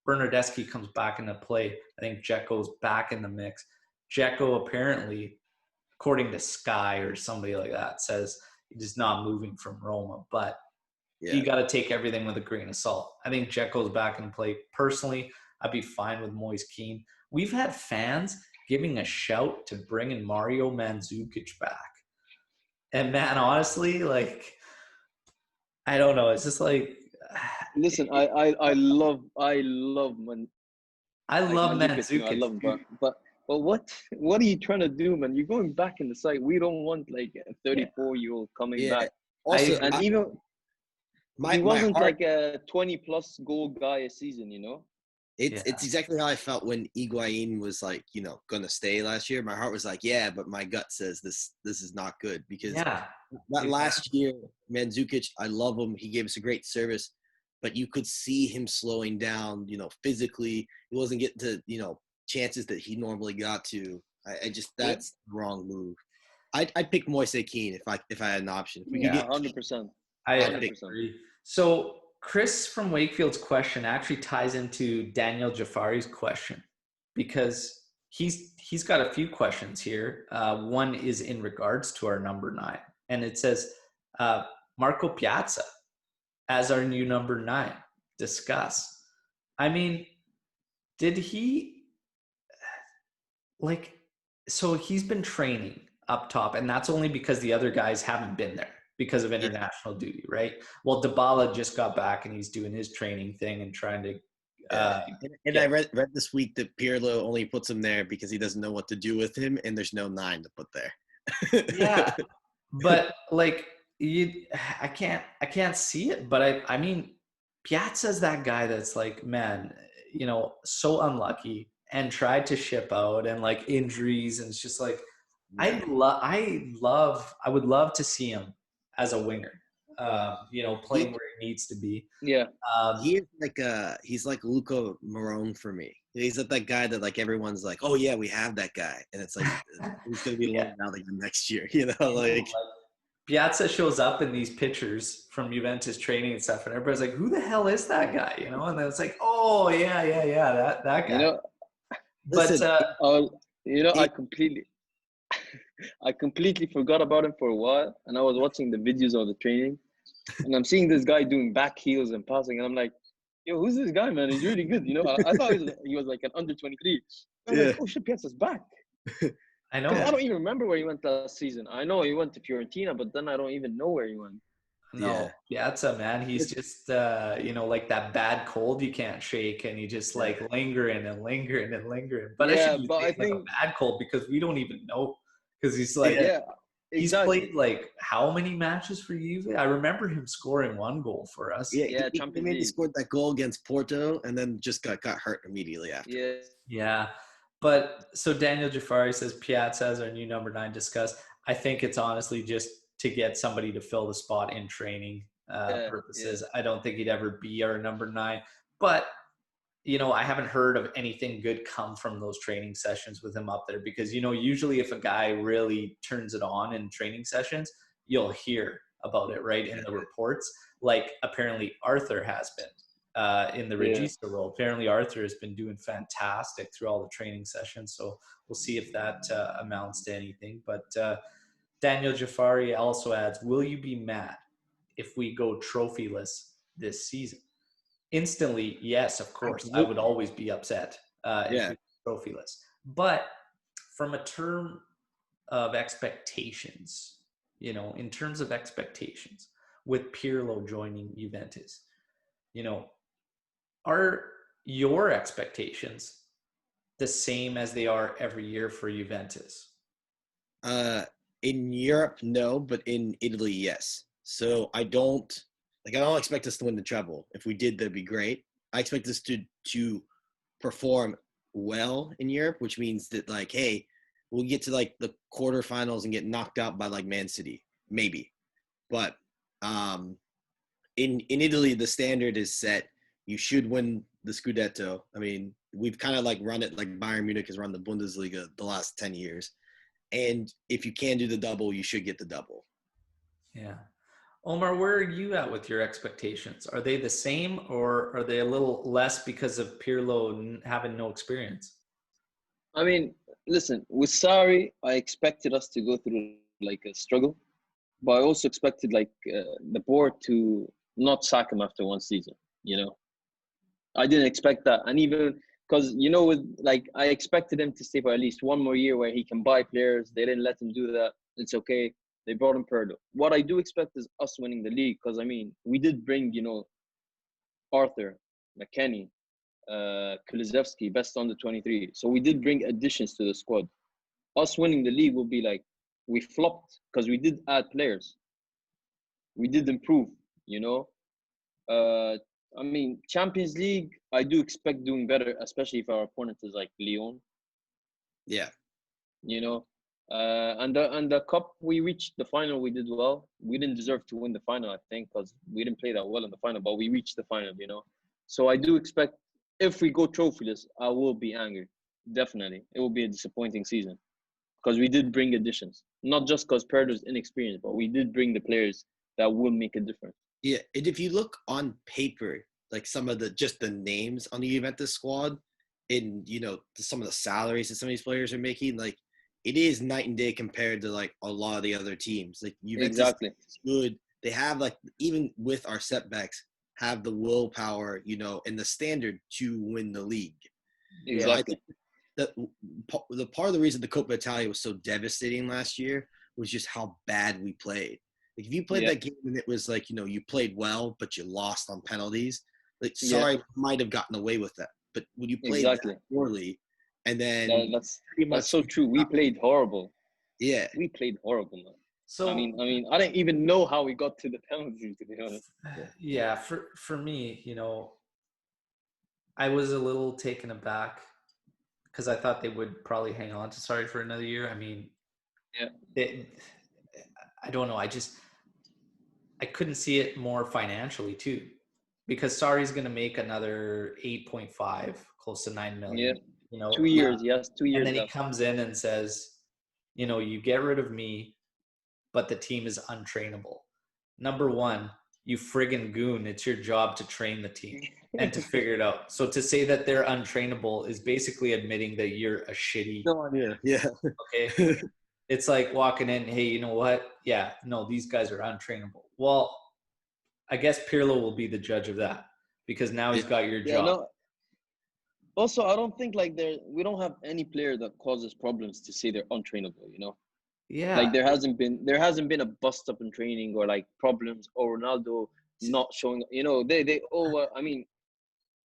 A: Bernardeschi comes back into play. I think Dzeko's back in the mix. Dzeko apparently, according to Sky or somebody like that, says he's not moving from Roma, but you got to take everything with a grain of salt. I think Dzeko's back in play. Personally, I'd be fine with Moise Kean. We've had fans giving a shout to bringing Mario Mandzukic back. And man, honestly, like, I don't know. It's just like,
B: listen, I love Mandzukic.
A: I love Mandzukic.
B: But what are you trying to do, man? You're going back in the side. We don't want like a 34-year-old coming back.
C: Also,
B: he wasn't like a 20-plus goal guy a season, you know?
C: It's exactly how I felt when Higuain was like, going to stay last year. My heart was like, but my gut says this is not good because last year, Mandzukic, I love him. He gave us a great service, but you could see him slowing down, physically. He wasn't getting to, chances that he normally got to. That's the wrong move. I'd pick Moise Kean if I had an option. If we could get
B: 100%.
A: I agree. So Chris from Wakefield's question actually ties into Daniel Jafari's question because he's got a few questions here. One is in regards to our number 9, and it says Marco Piazza as our new number 9. Discuss. I mean, did he so he's been training up top, and that's only because the other guys haven't been there because of international duty, right? Well, Dybala just got back and he's doing his training thing and trying to
C: I read this week that Pirlo only puts him there because he doesn't know what to do with him and there's no 9 to put there.
A: But like I can't see it, but I mean Piazza's that guy that's like, man, so unlucky and tried to ship out and like injuries, and it's just like I would love to see him as a winger, playing where he needs to be.
B: Yeah.
C: He is he's like Luca Morone for me. He's that guy that like everyone's like, oh yeah, we have that guy, and it's like he's gonna be loaned out again next year. Like
A: Piazza shows up in these pictures from Juventus training and stuff, and everybody's like, who the hell is that guy? And then it's like, oh yeah, that guy.
B: Listen, I completely forgot about him for a while, and I was watching the videos of the training, and I'm seeing this guy doing back heels and passing, and I'm like, yo, who's this guy, man? He's really good. I thought he was like an under 23. I'm like, oh shit, Piazza's back.
A: I know.
B: I don't even remember where he went last season. I know he went to Fiorentina, but then I don't even know where he went.
A: No, Piazza, man, he's just like that bad cold you can't shake, and you just like lingering and lingering and lingering. But I
B: Yeah,
A: shouldn't
B: but
A: say
B: I
A: it's like a
B: think
A: bad cold because we don't even know, because he's like he's
B: exactly.
A: played like how many matches for Juve? I remember him scoring one goal for us.
C: Yeah, he
B: Champions
C: maybe
B: League.
C: scored that goal against Porto and then just got hurt immediately after.
A: Yeah. But so Daniel Jafari says Piazza as our new number 9 discussed. I think it's honestly just to get somebody to fill the spot in training purposes. I don't think he'd ever be our number 9. But, I haven't heard of anything good come from those training sessions with him up there because, usually if a guy really turns it on in training sessions, you'll hear about it, right, in the reports, like apparently Arthur has been in the Regista role. Apparently Arthur has been doing fantastic through all the training sessions, so we'll see if that amounts to anything. But Daniel Jafari also adds, will you be mad if we go trophyless this season? Instantly, yes, of course. Absolutely. I would always be upset if we go trophyless. But from a term of expectations, in terms of expectations, with Pirlo joining Juventus, are your expectations the same as they are every year for Juventus?
C: In Europe, no, but in Italy, yes. So I don't expect us to win the treble. If we did, that'd be great. I expect us to perform well in Europe, which means that hey, we'll get to the quarterfinals and get knocked out by Man City, maybe. But in Italy, the standard is set. You should win the Scudetto. I mean, we've kind of run it like Bayern Munich has run the Bundesliga the last 10 years. And if you can do the double, you should get the double.
A: Yeah. Omar, where are you at with your expectations? Are they the same or are they a little less because of Pirlo having no experience?
B: I mean, listen, with Sarri, I expected us to go through a struggle, but I also expected the board to not sack him after one season, I didn't expect that. And even because, I expected him to stay for at least one more year where he can buy players. They didn't let him do that. It's okay. They brought him Pirlo. What I do expect is us winning the league because, we did bring, Arthur, McKennie, Kulusevski, best under 23. So we did bring additions to the squad. Us winning the league will be we flopped because we did add players. We did improve, Champions League, I do expect doing better, especially if our opponent is Lyon.
C: Yeah.
B: And the cup, we reached the final. We did well. We didn't deserve to win the final, I think, because we didn't play that well in the final, but we reached the final, So I do expect if we go trophyless, I will be angry. Definitely. It will be a disappointing season because we did bring additions. Not just because Pirlo's inexperienced, but we did bring the players that will make a difference.
C: Yeah, and if you look on paper, some of the names on the Juventus squad, and some of the salaries that some of these players are making, it is night and day compared to a lot of the other teams. Juventus is good. They have even with our setbacks, have the willpower, and the standard to win the league.
B: Exactly.
C: The part of the reason the Coppa Italia was so devastating last year was just how bad we played. If you played that game and it was you played well, but you lost on penalties, sorry, might have gotten away with that. But when you played that poorly, and then
B: that's so true. We played horrible.
C: Yeah,
B: we played horrible, man.
A: So
B: I mean, I don't even know how we got to the penalties, to be honest.
A: Yeah, for me, I was a little taken aback because I thought they would probably hang on to Sarri for another year. I mean, I don't know. I couldn't see it more financially too, because Sarri's going to make another 8.5, close to 9 million.
B: Yeah. 2 years, 2 years.
A: And then he comes in and says, you get rid of me, but the team is untrainable. Number one, you friggin' goon. It's your job to train the team and to figure it out. So to say that they're untrainable is basically admitting that you're a shitty.
C: No idea. Yeah.
A: Okay. It's like walking in, hey, you know what? Yeah, no, these guys are untrainable. Well, I guess Pirlo will be the judge of that because now he's got your job.
B: No. Also, I don't think we don't have any player that causes problems to say they're untrainable,
A: Yeah.
B: Like there hasn't been a bust up in training or like problems or Ronaldo not showing. You know, they I mean,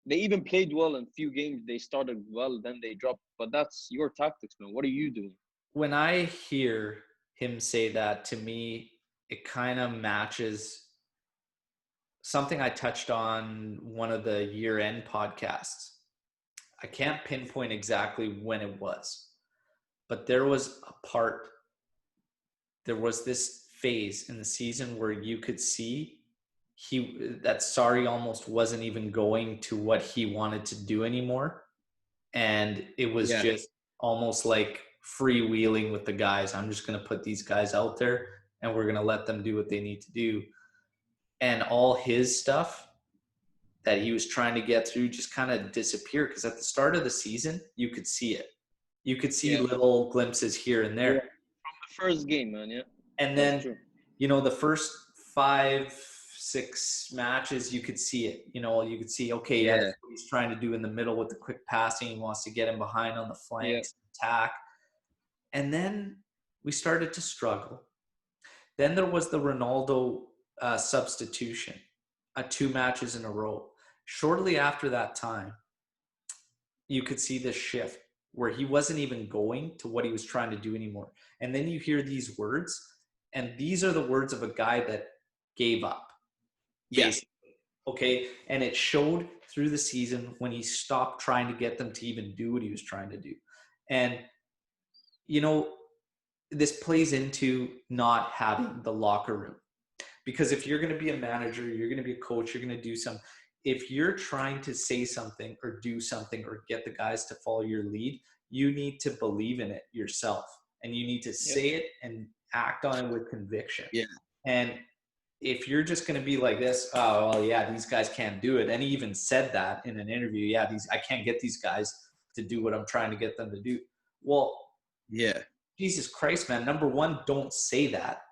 B: they even played well in a few games. They started well, then they dropped. But that's your tactics, man. What are you doing?
A: When I hear him say that, to me, it kind of matches something I touched on one of the year-end podcasts. I can't pinpoint exactly when it was, but there was this phase in the season where you could see that Sarri almost wasn't even going to what he wanted to do anymore. And it was just almost like freewheeling with the guys. I'm just going to put these guys out there and we're going to let them do what they need to do. And all his stuff that he was trying to get through just kind of disappeared, because at the start of the season, you could see it. You could see little glimpses here and there.
B: Yeah. From the first game, man, yeah.
A: And then, you know, the first 5-6 matches, you could see it. You know, you could see, okay, that's what he's trying to do in the middle with the quick passing. He wants to get him behind on the flanks, attack. And then we started to struggle. Then there was the Ronaldo substitution, 2 matches in a row. Shortly after that time, you could see this shift where he wasn't even going to what he was trying to do anymore. And then you hear these words, and these are the words of a guy that gave up. Basically. Okay. And it showed through the season when he stopped trying to get them to even do what he was trying to do. And, you know, this plays into not having the locker room. Because if you're going to be a manager, you're going to be a coach, you're going to do something. If you're trying to say something or do something or get the guys to follow your lead, you need to believe in it yourself. And you need to say it and act on it with conviction.
C: Yeah.
A: And if you're just going to be like this, oh, well, yeah, these guys can't do it. And he even said that in an interview. Yeah, I can't get these guys to do what I'm trying to get them to do. Well, Jesus Christ, man. Number one, don't say that.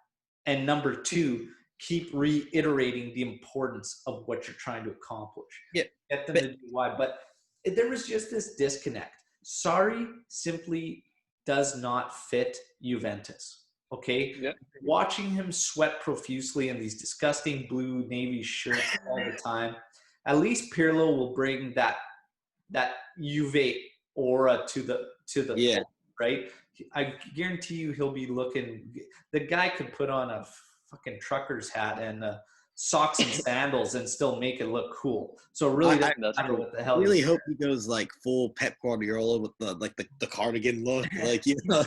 A: And number two, keep reiterating the importance of what you're trying to accomplish. Get them to do why. But there was just this disconnect. Sarri simply does not fit Juventus. Okay?
B: Yeah.
A: Watching him sweat profusely in these disgusting blue navy shirts all the time. At least Pirlo will bring that Juve aura to the club, right? I guarantee you he'll be looking. The guy could put on a fucking trucker's hat and socks and sandals and still make it look cool. So really, I what the hell.
C: I really hope he goes like full Pep Guardiola with the cardigan look, like, you know,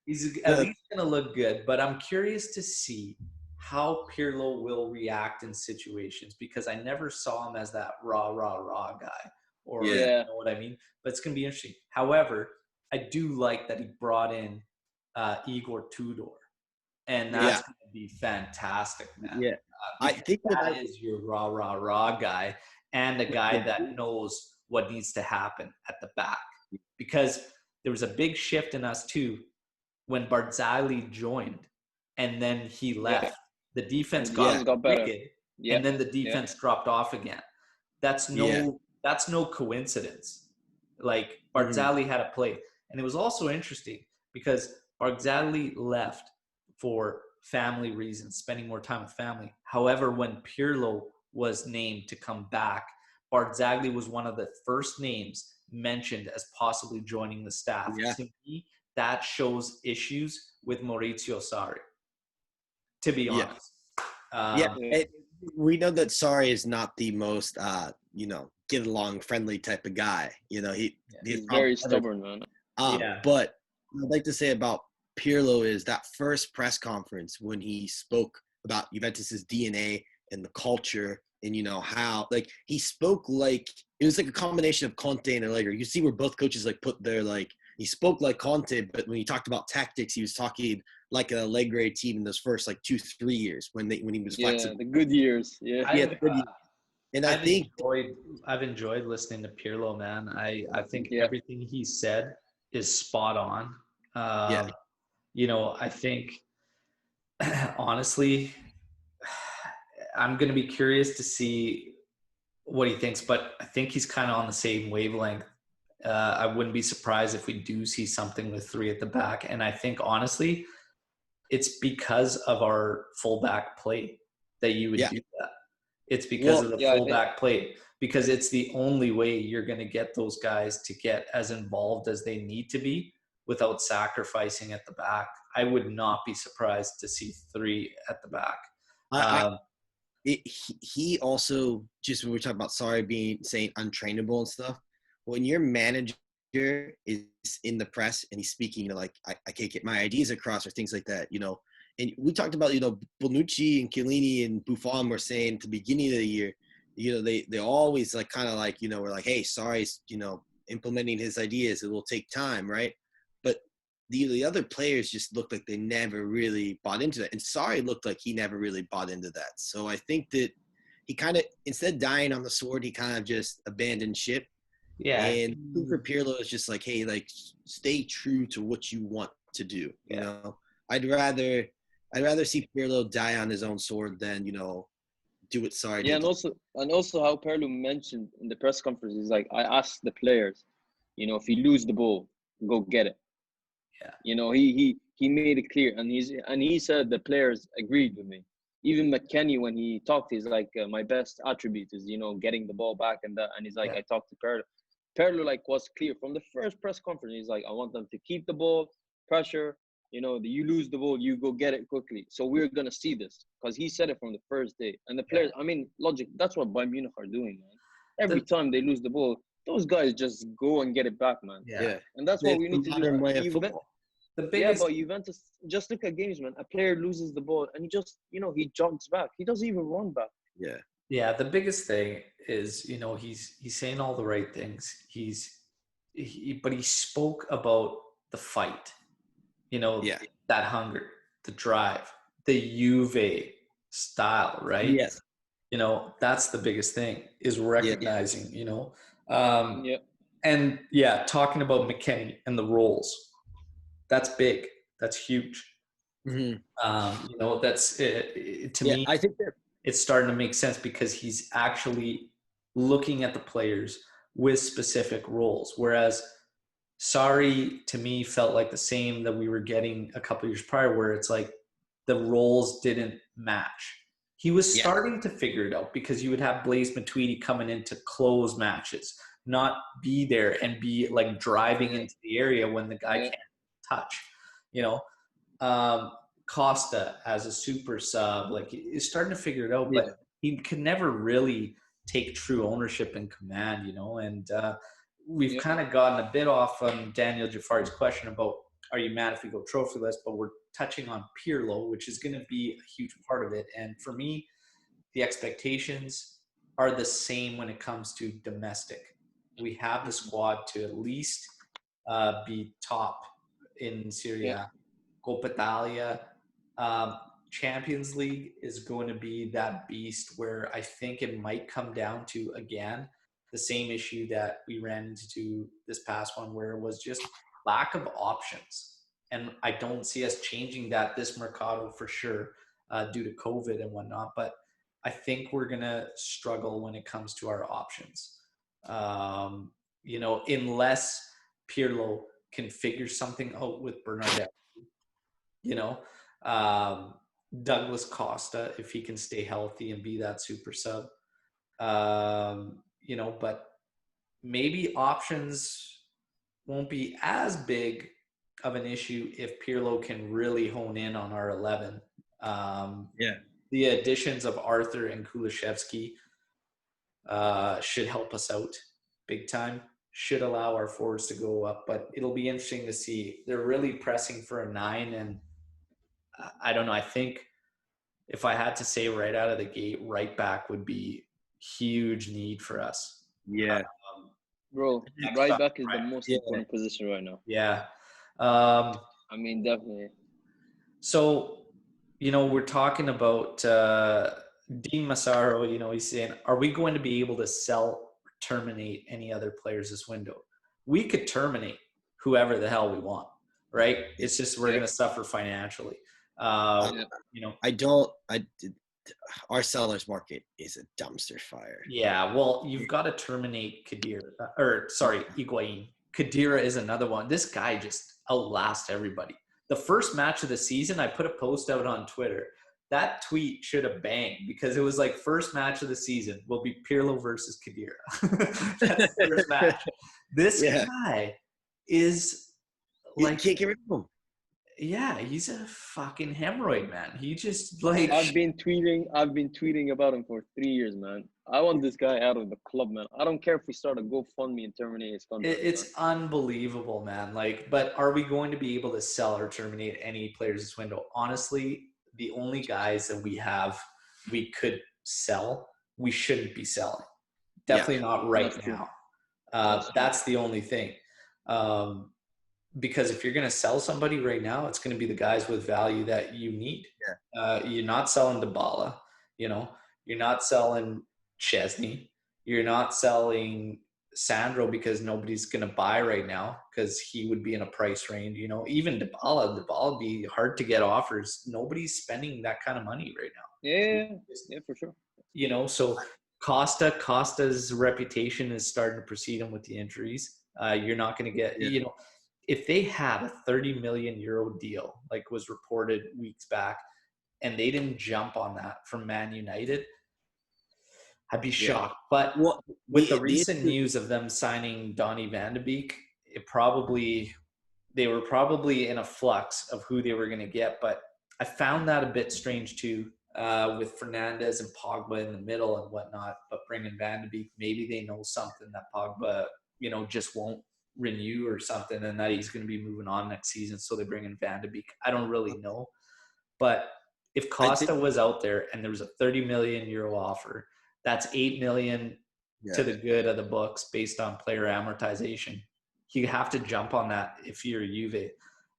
A: he's at least gonna look good. But I'm curious to see how Pirlo will react in situations, because I never saw him as that rah guy, or you know what I mean. But it's gonna be interesting. However, I do like that he brought in Igor Tudor. And that's going to be fantastic, man.
C: Yeah. I think
A: that is your rah guy, and a guy that knows what needs to happen at the back. Because there was a big shift in us too when Barzagli joined and then he left. The defense got better. And then the defense dropped off again. That's no coincidence. Like, Barzagli had a play. And it was also interesting because Barzagli left for family reasons, spending more time with family. However, when Pirlo was named to come back, Barzagli was one of the first names mentioned as possibly joining the staff. To me, that shows issues with Maurizio Sarri, to be honest.
C: We know that Sarri is not the most, get along friendly type of guy. You know, he's
B: very stubborn, man.
C: But I'd like to say about Pirlo is that first press conference when he spoke about Juventus's DNA and the culture, and, you know, how, like, he spoke like it was like a combination of Conte and Allegri. You see where both coaches like put their, like, he spoke like Conte, but when he talked about tactics, he was talking like an Allegri team in those first like 2-3 years when he was flexing.
B: The good years.
C: And
A: I've enjoyed listening to Pirlo, man. I think everything he said is spot on. You know, I think, honestly, I'm going to be curious to see what he thinks, but I think he's kind of on the same wavelength. I wouldn't be surprised if we do see something with 3 at the back. And I think, honestly, it's because of our fullback play that you would do that. It's because of the fullback play, because it's the only way you're going to get those guys to get as involved as they need to be without sacrificing at the back. I would not be surprised to see 3 at the back.
C: He also, just when we're talking about saying untrainable and stuff, when your manager is in the press and he's speaking, like, I can't get my ideas across or things like that, and we talked about, Bonucci and Chiellini and Buffon were saying at the beginning of the year, they always like kind of like, we're like, hey, Sarri's, implementing his ideas, it will take time, right? But the other players just looked like they never really bought into that. And Sarri looked like he never really bought into that. So I think that he kind of, instead of dying on the sword, he kind of just abandoned ship. Yeah. And for Pirlo is just like, hey, like, stay true to what you want to do. You know, I'd rather see Pirlo die on his own sword than, do what Sarri did.
B: Yeah, and also how Pirlo mentioned in the press conference is like, I asked the players, if you lose the ball, go get it. Yeah. He made it clear, and he said the players agreed with me. Even McKennie, when he talked, he's like, my best attribute is, getting the ball back and that. And he's like, I talked to Pirlo. Pirlo like was clear from the first press conference. He's like, I want them to keep the ball, pressure. You lose the ball, you go get it quickly. So we're gonna see this, because he said it from the first day. And the players, I mean, logic. That's what Bayern Munich are doing, man. Every time they lose the ball, those guys just go and get it back, man.
C: Yeah.
B: And that's what we need to do.
C: Way of football.
B: But Juventus, just look at games, man. A player loses the ball and he just, he jogs back. He doesn't even run back.
C: Yeah.
A: Yeah, the biggest thing is, he's saying all the right things. But he spoke about the fight, that hunger, the drive, the Juve style, right?
C: Yes.
A: That's the biggest thing, is recognizing, and talking about McKennie and the roles. That's big. That's huge.
C: Mm-hmm.
A: That's to me.
C: I think that
A: it's starting to make sense, because he's actually looking at the players with specific roles. Whereas Sarri, to me, felt like the same that we were getting a couple years prior, where it's like the roles didn't match. He was starting to figure it out, because you would have Blaise Matuidi coming in to close matches, not be there and be like driving into the area when the guy can't touch, Costa as a super sub, like, he's starting to figure it out, but he could never really take true ownership and command, and we've kind of gotten a bit off on Daniel Jafari's question about, are you mad if we go trophyless, but we're touching on Pirlo, which is going to be a huge part of it. And for me, the expectations are the same when it comes to domestic. We have the squad to at least be top in Serie A. Coppa Italia. Champions League is going to be that beast where I think it might come down to, again, the same issue that we ran into this past one, where it was just lack of options. And I don't see us changing that this Mercado for sure, due to COVID and whatnot. But I think we're going to struggle when it comes to our options. Unless Pirlo can figure something out with Bernardet, Douglas Costa, if he can stay healthy and be that super sub, but maybe options won't be as big of an issue if Pirlo can really hone in on our 11. The additions of Arthur and Kulishevsky should help us out big time, should allow our forwards to go up, but it'll be interesting to see. They're really pressing for a 9, and I don't know. I think if I had to say right out of the gate, right back would be huge need for us.
B: Yeah. Bro, right back is the most important position right now.
A: Yeah.
B: I mean, definitely.
A: So, we're talking about Dean Massaro, he's saying, are we going to be able to sell or terminate any other players this window? We could terminate whoever the hell we want, right? It's just we're going to suffer financially.
C: Our sellers market is a dumpster fire.
A: Yeah, well, you've got to terminate Higuain. Khedira is another one. This guy just outlasts everybody. the first match of the season, I put a post out on Twitter. That tweet should have banged because it was like first match of the season will be Pirlo versus Khedira. That's the first match. This guy is like,
C: you can't get rid of him.
A: Yeah, he's a fucking hemorrhoid, man. He just like
B: I've been tweeting about him for 3 years, man. I want this guy out of the club, man. I don't care if we start a GoFundMe and terminate his contract.
A: It's unbelievable, man. Like, but are we going to be able to sell or terminate any players this window? Honestly, the only guys that we could sell, we shouldn't be selling. Definitely not right now. That's the only thing. Because if you're going to sell somebody right now, it's going to be the guys with value that you need. You're not selling Dybala, you're not selling Chesney, you're not selling Sandro because nobody's going to buy right now because he would be in a price range. Even Dybala would be hard to get offers. Nobody's spending that kind of money right now.
B: Yeah, for sure.
A: So Costa's reputation is starting to precede him with the injuries. You're not going to get, if they had a 30 million euro deal, like was reported weeks back, and they didn't jump on that from Man United, I'd be shocked. But with the recent news of them signing Donny van de Beek, they were probably in a flux of who they were going to get. But I found that a bit strange too, with Fernandes and Pogba in the middle and whatnot. But bringing Van de Beek, maybe they know something that Pogba, just won't renew or something, and that he's going to be moving on next season, so they bring in Van de Beek. I don't really know, but if Costa was out there and there was a 30 million euro offer, that's 8 million to the good of the books based on player amortization. You have to jump on that if you're Juve.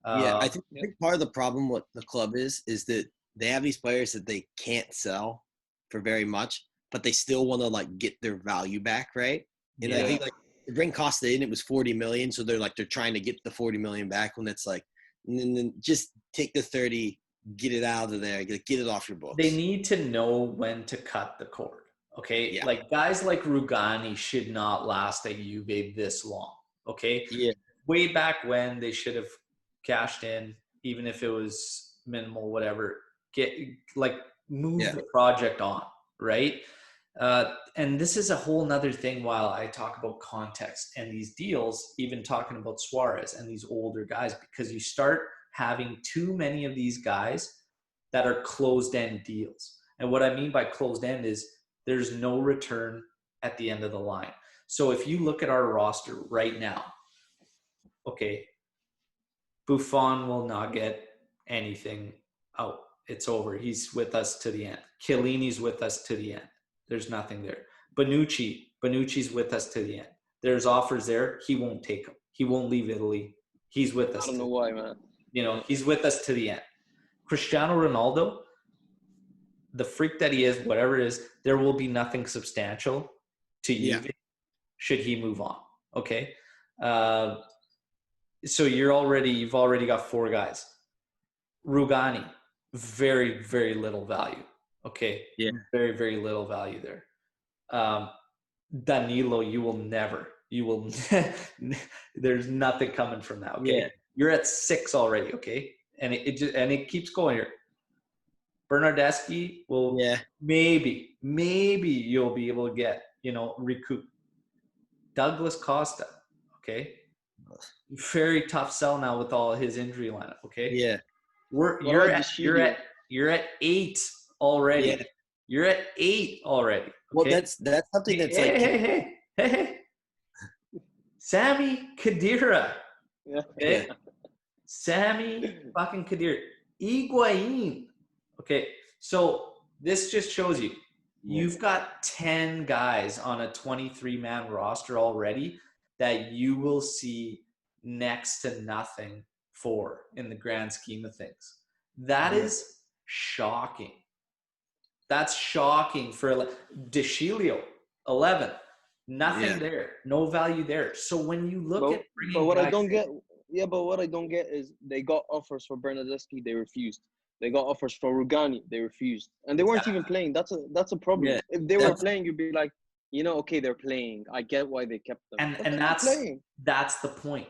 C: I think part of the problem with the club is that they have these players that they can't sell for very much, but they still want to like get their value back, right? And I think like to bring Costa in, it was 40 million. So they're trying to get the 40 million back when it's like, and then just take the 30, get it out of there, get it off your books.
A: They need to know when to cut the cord. Okay. Yeah. Like guys like Rugani should not last at Juve this long. Okay.
C: Yeah.
A: Way back when they should have cashed in, even if it was minimal, whatever, move the project on. Right. And this is a whole nother thing while I talk about context and these deals, even talking about Suarez and these older guys, because you start having too many of these guys that are closed-end deals. And what I mean by closed-end is there's no return at the end of the line. So if you look at our roster right now, okay, Buffon will not get anything out. It's over. He's with us to the end. Chiellini's with us to the end. There's nothing there. Bonucci's with us to the end. There's offers there. He won't take them. He won't leave Italy. He's with us.
B: I don't know why, man.
A: He's with us to the end. Cristiano Ronaldo, the freak that he is, whatever it is, there will be nothing substantial to Juve should he move on. Okay. So you've already got 4 guys. Rugani, very, very little value. Okay.
C: Yeah.
A: Very, very little value there. Danilo, there's nothing coming from that. Okay. Yeah. You're at 6 already. Okay. And it keeps going here. Bernardeschi will maybe you'll be able to get, recoup. Douglas Costa. Okay. Very tough sell now with all his injury lineup. Okay.
C: Yeah.
A: You're at 8 already. Yeah. You're at 8 already. Okay?
C: Well, that's something that's
A: hey. Sami Khedira. Okay. Sami fucking Khedira. Higuain. Okay. So this just shows you've got 10 guys on a 23-man roster already that you will see next to nothing for in the grand scheme of things. That is shocking. That's shocking for De Chilio, 11. Nothing there. No value there. So when you look at bringing
B: what I don't get is they got offers for Bernardeschi, they refused. They got offers for Rugani, they refused. And they weren't even playing. That's a problem. Yeah. If they were playing, you'd be like, okay, they're playing. I get why they kept them.
A: And that's the point,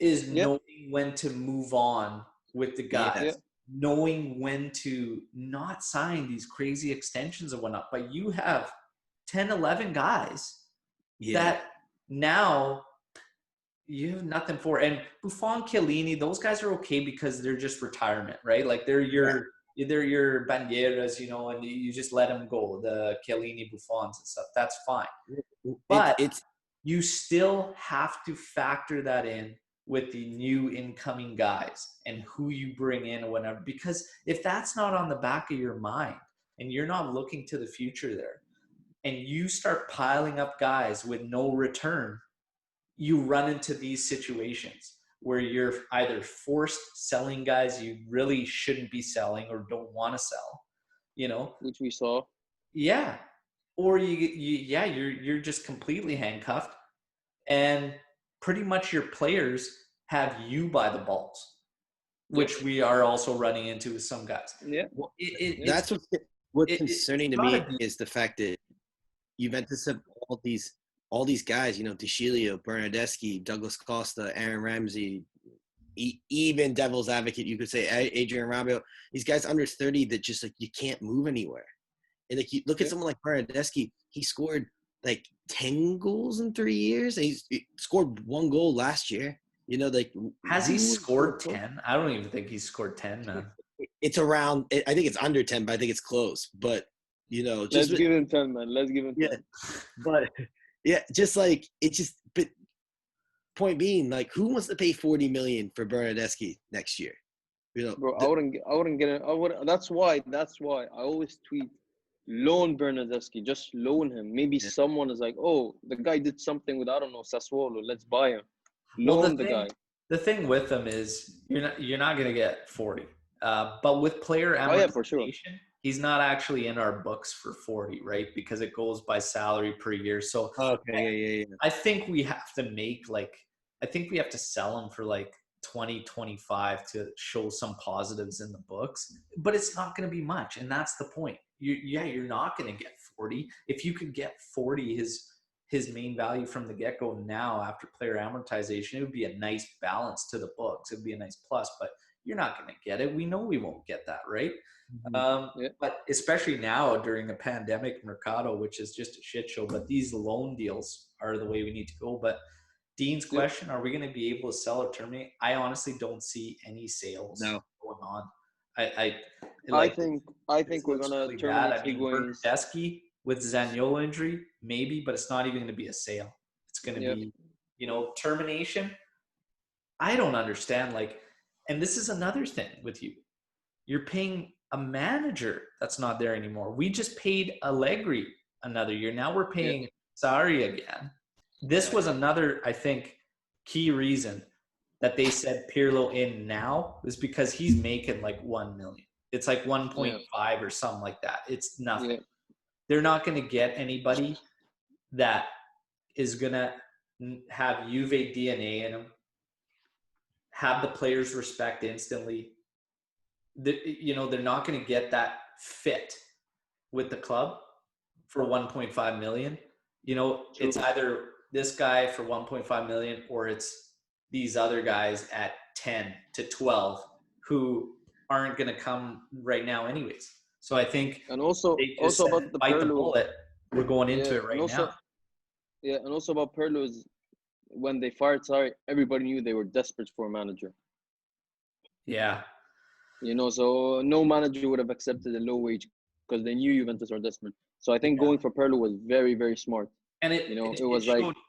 A: is knowing when to move on with the guys, knowing when to not sign these crazy extensions and whatnot. But you have 10, 11 guys that now you have nothing for. And Buffon, Chiellini, those guys are okay because they're just retirement, right? Like they're your Banderas, you know, and you just let them go, the Chiellini, Buffons and stuff. That's fine. But you still have to factor that in with the new incoming guys and who you bring in or whatever. Because if that's not on the back of your mind and you're not looking to the future there, and you start piling up guys with no return, you run into these situations where you're either forced selling guys you really shouldn't be selling or don't want to sell, you know,
B: which we saw.
A: Yeah. Or you're just completely handcuffed, and pretty much your players have you by the balls, which we are also running into with some guys.
B: Yeah.
A: Well,
C: that's what's concerning to me is the fact that Juventus have all these guys, you know, De Sciglio, Bernardeschi, Douglas Costa, Aaron Ramsey, even devil's advocate, you could say Adrian Rabiot, these guys under 30 that just like you can't move anywhere. And like you look at someone like Bernardeschi, he scored like 10 goals in 3 years. And he scored 1 goal last year. You know, like
A: has he scored 10? I don't even think he's scored 10, man.
C: It's around. I think it's under 10, but I think it's close. But you know,
B: let's give him 10, man. Let's give him 10.
C: Yeah, but just like it's just. But point being, like, who wants to pay $40 million for Bernardeschi next year? You know,
B: bro, I wouldn't get it. That's why I always tweet, loan Bernardeschi, just loan him. Maybe someone is like, oh, the guy did something with, I don't know, Sassuolo, let's buy him. Loan the guy.
A: The thing with them is you're not going to get 40. But with player amortization,
B: for sure.
A: He's not actually in our books for 40, right? Because it goes by salary per year. So I think we have to we have to sell him for like 20, 25 to show some positives in the books. But it's not going to be much, and that's the point. You're not going to get 40. If you could get 40, his main value from the get-go now after player amortization, it would be a nice balance to the books. It would be a nice plus, but you're not going to get it. We know we won't get that, right? But especially now during the pandemic mercado, which is just a shit show, but these loan deals are the way we need to go. But Dean's question, are we going to be able to sell or terminate? I honestly don't see any sales going on. I
B: think we're going to terminate Higuain's.
A: Bernardeschi with Zaniolo injury, maybe, but it's not even going to be a sale. It's going to be, termination. I don't understand. And this is another thing with you. You're paying a manager that's not there anymore. We just paid Allegri another year. Now we're paying Sarri again. This was another, I think, key reason that they said Pirlo in now is because he's making like 1 million. It's like 1.5 or something like that. It's nothing. Yeah. They're not going to get anybody that is going to have Juve DNA in them, have the players respect instantly. They're not going to get that fit with the club for 1.5 million. It's either this guy for 1.5 million or it's these other guys at 10 to 12 who aren't going to come right now anyways. So I think
B: and also about the
A: bite the bullet. We're going into it right now.
B: Yeah, and also about Pirlo is when they fired Sarri, everybody knew they were desperate for a manager.
A: Yeah.
B: So no manager would have accepted a low wage because they knew Juventus are desperate. So I think going for Pirlo was very, very smart. And it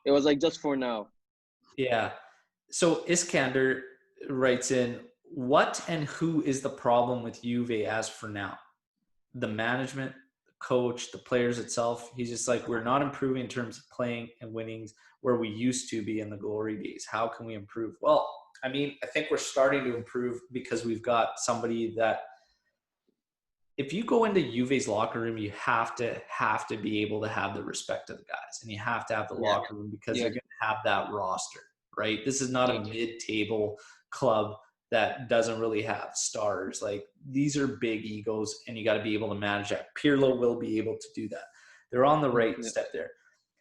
B: was like just for now.
A: Yeah. So Iskander writes in, what and who is the problem with Juve as for now? The management, the coach, the players itself. He's just like, we're not improving in terms of playing and winnings where we used to be in the glory days. How can we improve? Well, I think we're starting to improve because we've got somebody that if you go into Juve's locker room, you have to be able to have the respect of the guys, and you have to have the locker room because you're going to have that roster, right? This is not a mid-table club that doesn't really have stars. Like, these are big egos, and you got to be able to manage that. Pirlo will be able to do that. They're on the right step there.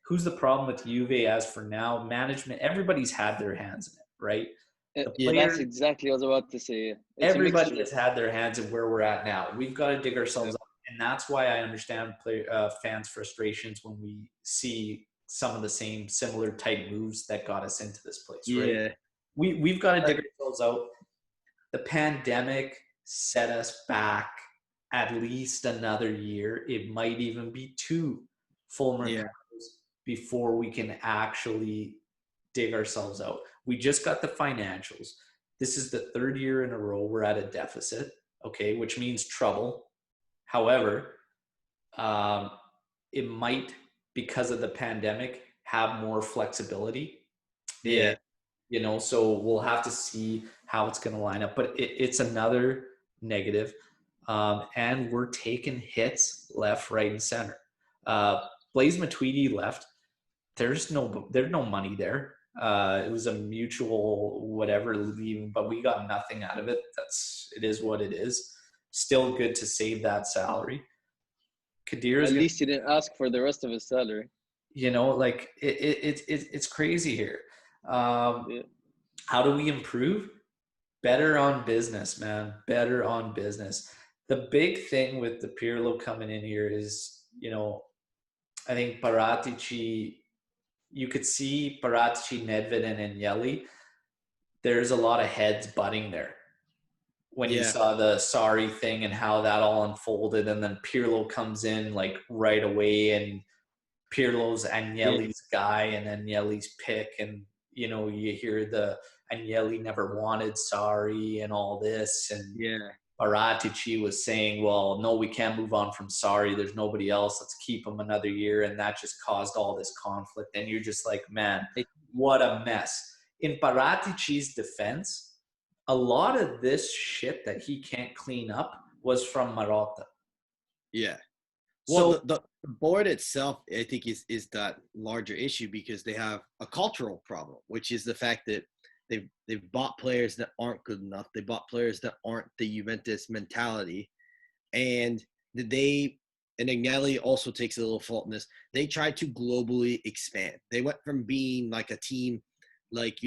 A: Who's the problem with Juve as for now? Management, everybody's had their hands in it, right? The
B: Yeah,
A: players,
B: that's exactly what I was about to say. It's a
A: everybody
B: mixture.
A: has had their hands in where we're at now. We've got to dig ourselves up, and that's why I understand fans' frustrations when we see some of the same similar type moves that got us into this place, right?
C: Yeah.
A: We've got to dig ourselves out. The pandemic set us back at least another year. It might even be 2 full mercados before we can actually dig ourselves out. We just got the financials. This is the 3rd year in a row we're at a deficit, okay, which means trouble. However, it might, because of the pandemic, have more flexibility.
C: Yeah.
A: So we'll have to see how it's going to line up. But it's another negative. And we're taking hits left, right, and center. Blaise Matuidi left. There's no money there. It was a mutual whatever leaving, but we got nothing out of it. It is what it is. Still good to save that salary. Kadir is
B: At least he didn't ask for the rest of his salary.
A: like it's crazy here. How do we improve? Better on business, man. Better on business. The big thing with the Pirlo coming in here is, I think Paratici, you could see Paratici, Nedved, and Agnelli. There's a lot of heads butting there. When you saw the Sarri thing and how that all unfolded, and then Pirlo comes in like right away, and Pirlo's Agnelli's guy and Agnelli's pick, and you hear the Agnelli never wanted Sarri and all this, and Paratici was saying, well, no, we can't move on from Sarri. There's nobody else. Let's keep him another year, and that just caused all this conflict. And you're just like, man, what a mess. In Paratici's defense, a lot of this shit that he can't clean up was from Marotta.
C: Yeah. Well, so, the board itself, I think, is that larger issue because they have a cultural problem, which is the fact that they've bought players that aren't good enough. They bought players that aren't the Juventus mentality, and Agnelli also takes a little fault in this. They tried to globally expand. They went from being like a team, like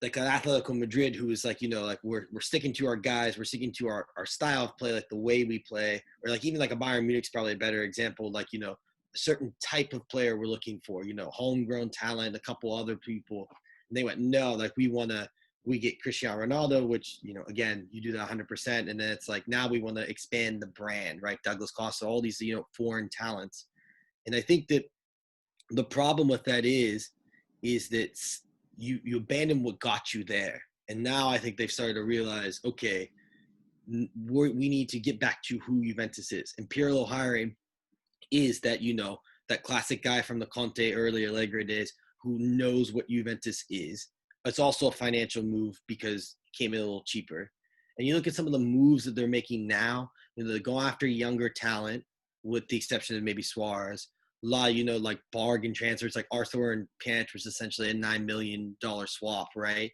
C: like an Atletico Madrid who is like, like we're sticking to our guys, we're sticking to our style of play, like the way we play, or like even like a Bayern Munich's probably a better example, like, a certain type of player we're looking for, homegrown talent, a couple other people. And they went, no, like we get Cristiano Ronaldo, which, again, you do that 100%. And then it's like, now we want to expand the brand, right? Douglas Costa, all these, foreign talents. And I think that the problem with that is that you abandon what got you there. And now I think they've started to realize, okay, we need to get back to who Juventus is. And Pirlo hiring is that, that classic guy from the Conte early Allegri days who knows what Juventus is. It's also a financial move because it came in a little cheaper. And you look at some of the moves that they're making now, they go after younger talent with the exception of maybe Suarez. Like bargain transfers, like Arthur and Pjanic was essentially a $9 million swap, right?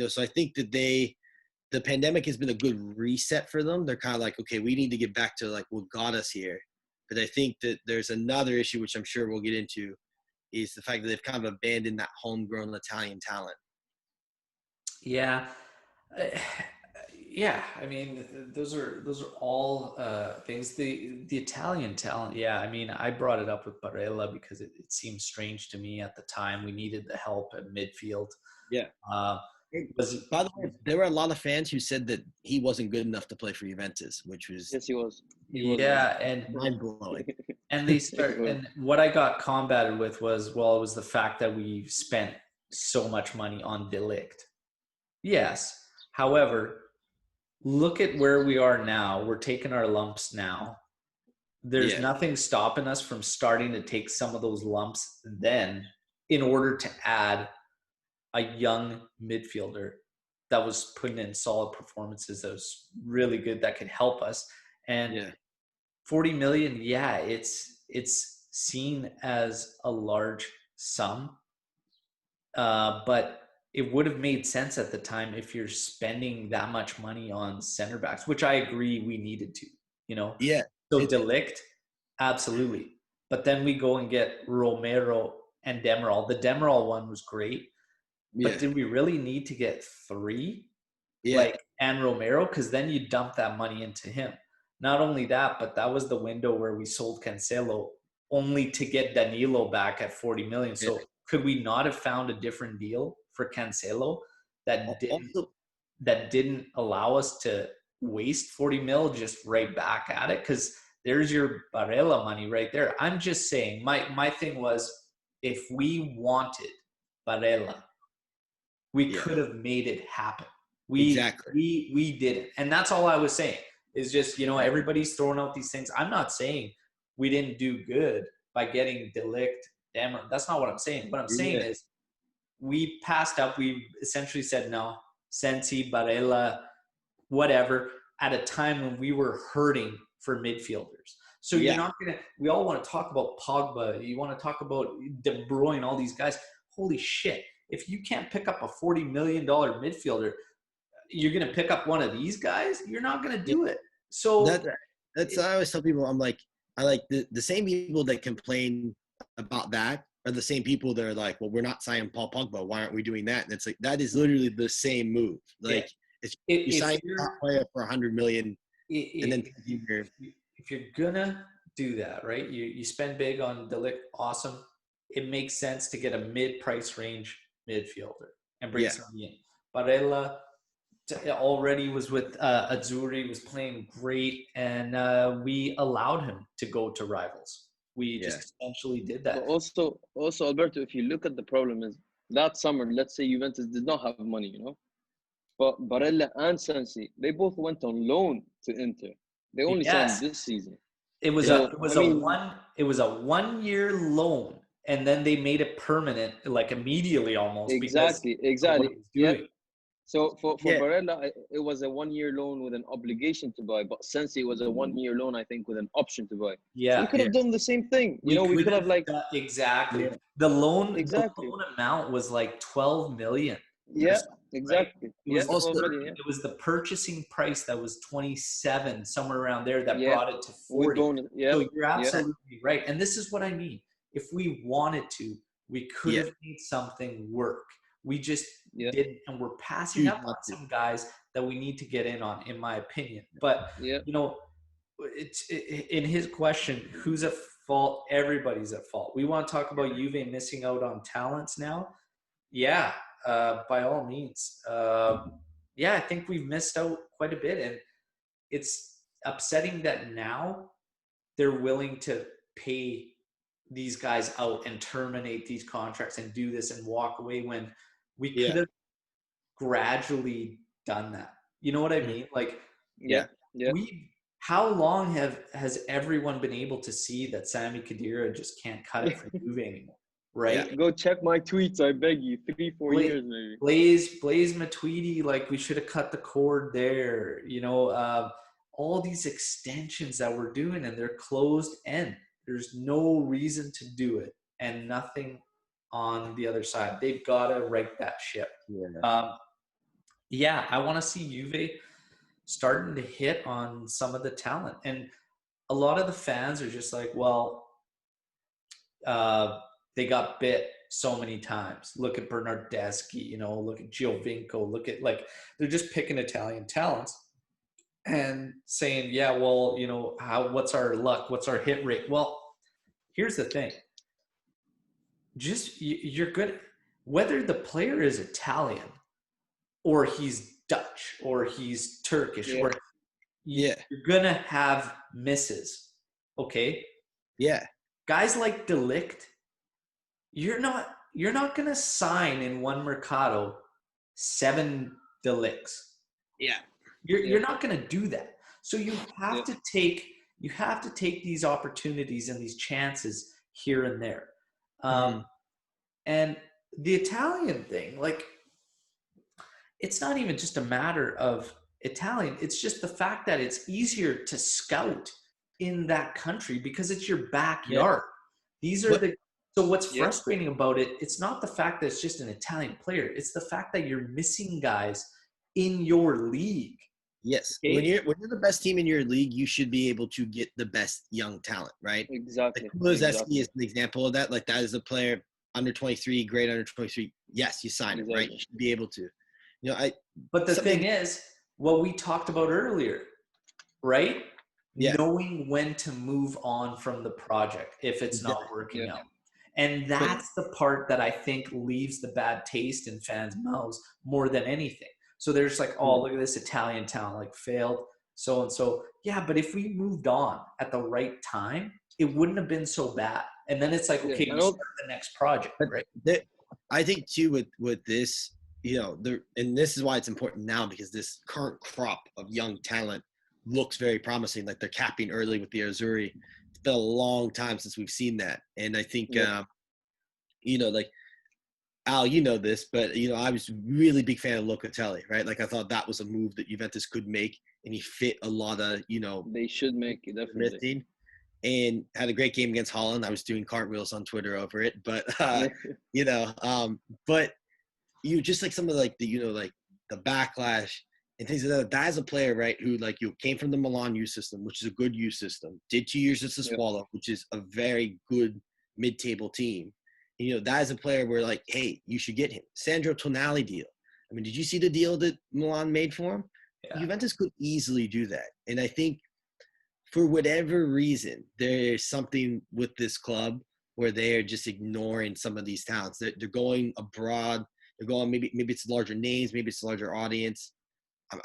C: So I think that the pandemic has been a good reset for them. They're kind of like, okay, we need to get back to like what got us here. But I think that there's another issue, which I'm sure we'll get into, is the fact that they've kind of abandoned that homegrown Italian talent.
A: Yeah. Yeah, I mean, those are all things. The Italian talent, yeah. I mean, I brought it up with Barella because it seemed strange to me at the time. We needed the help at midfield.
C: Yeah. By the way, there were a lot of fans who said that he wasn't good enough to play for Juventus, which was
B: he was.
A: And
C: mind blowing.
A: And and what I got combated with was it was the fact that we spent so much money on De Ligt. Yes, however, look at where we are now. We're taking our lumps now. There's nothing stopping us from starting to take some of those lumps then in order to add a young midfielder that was putting in solid performances, that was really good, that could help us. And 40 million, it's seen as a large sum, but it would have made sense at the time if you're spending that much money on center backs, which I agree we needed to,
C: Yeah.
A: So De Ligt, absolutely. But then we go and get Romero and Demiral. The Demiral one was great. But did we really need to get 3?
C: Yeah.
A: Like, and Romero? Because then you dump that money into him. Not only that, but that was the window where we sold Cancelo only to get Danilo back at 40 million. So could we not have found a different deal for Cancelo that didn't allow us to waste 40 mil just right back at it? Because there's your Barella money right there. I'm just saying, my thing was, if we wanted Barella, we could have made it happen. We didn't. And that's all I was saying, is just, everybody's throwing out these things. I'm not saying we didn't do good by getting De Ligt. That's not what I'm saying. What I'm saying is we passed up. We essentially said no. Sensi, Barella, whatever, at a time when we were hurting for midfielders. So you're not going to – we all want to talk about Pogba. You want to talk about De Bruyne, all these guys. Holy shit. If you can't pick up a $40 million midfielder, you're going to pick up one of these guys? You're not going to do it. So
C: that's I always tell people. I'm like, I like the same people that complain about that are the same people that are like, well, we're not signing Paul Pogba. Why aren't we doing that? And it's like, that is literally the same move. Like, you sign a top player for $100 million, and then
A: if you're gonna do that, right? You spend big on De Ligt, awesome. It makes sense to get a mid-price range midfielder and bring somebody in. Barella already was with Azzurri, was playing great, and we allowed him to go to rivals. We just essentially did that.
B: But also, Alberto, if you look at the problem is that summer, let's say Juventus did not have money, but Barella and Sensi, they both went on loan to Inter. They only signed this season.
A: It was a 1-year loan, and then they made it permanent, like immediately almost.
B: Exactly.
A: Yeah.
B: So for Barella, it was a 1-year loan with an obligation to buy, but Sensi was a 1-year loan, I think, with an option to buy.
A: Yeah,
B: so we could have done the same thing. We could have
A: exactly. The loan amount was like 12 million.
B: Yeah, exactly.
A: It was the purchasing price that was 27, somewhere around there, that brought it to 40. So you're absolutely right. And this is what I mean. If we wanted to, we could have made something work. We just didn't, and we're passing up on some guys that we need to get in on, in my opinion. But it's in his question, who's at fault? Everybody's at fault. We want to talk about Juve missing out on talents now. Yeah. By all means. I think we've missed out quite a bit, and it's upsetting that now they're willing to pay these guys out and terminate these contracts and do this and walk away, when we could have gradually done that. You know what I mean? Like, how long has everyone been able to see that Sami Khedira just can't cut it for Juve anymore? Right?
B: Yeah, go check my tweets, I beg you. 3-4 years maybe.
A: Blaise Matuidi, like, we should have cut the cord there. All these extensions that we're doing, and they're closed end. There's no reason to do it, and nothing on the other side. They've got to right that ship. I want to see Juve starting to hit on some of the talent. And a lot of the fans are just like, well, they got bit so many times. Look at Bernardeschi, look at Giovinco, look at, like, they're just picking Italian talents and saying, what's our luck? What's our hit rate? Well, here's the thing. Just, you're good. Whether the player is Italian or he's Dutch or he's Turkish or you're going to have misses. Okay?
C: Yeah.
A: Guys like De Ligt, you're not going to sign in one mercado 7 De Ligts.
C: Yeah.
A: You're not going to do that. So you have to take these opportunities and these chances here and there. And the Italian thing, like, it's not even just a matter of Italian. It's just the fact that it's easier to scout in that country because it's your backyard. These are So what's frustrating about it, it's not the fact that it's just an Italian player. It's the fact that you're missing guys in your league.
C: Yes. Okay? When you're the best team in your league, you should be able to get the best young talent, right?
B: Exactly.
C: Like, Kulusevski is an example of that. Like, that is a player under 23, great under 23. Yes, you sign him, right? You should be able to.
A: But the thing is, what we talked about earlier, right?
C: Yeah.
A: Knowing when to move on from the project if it's not working out. And that's the part that I think leaves the bad taste in fans' mouths more than anything. So they're just like, oh, look at this Italian talent, like failed, so and so. Yeah, but if we moved on at the right time, it wouldn't have been so bad. And then it's like, okay, we start the next project, right?
C: I think too with this, and this is why it's important now, because this current crop of young talent looks very promising. Like they're capping early with the Azzurri. It's been a long time since we've seen that. And I think, like Al, you know this, but I was really big fan of Locatelli, right? Like I thought that was a move that Juventus could make, and he fit a lot of,
B: they should make it definitely.
C: Missing. And had a great game against Holland. I was doing cartwheels on Twitter over it, but but you just like some of like the like the backlash and things like that. That is a player, right, who like came from the Milan youth system, which is a good youth system. Did 2 years at Sassuolo, which is a very good mid-table team. And, that is a player where like, hey, you should get him. Sandro Tonali deal. I mean, did you see the deal that Milan made for him? Yeah. Juventus could easily do that, and I think, for whatever reason, there's something with this club where they are just ignoring some of these talents. They're going abroad. They're going maybe it's larger names, maybe it's a larger audience.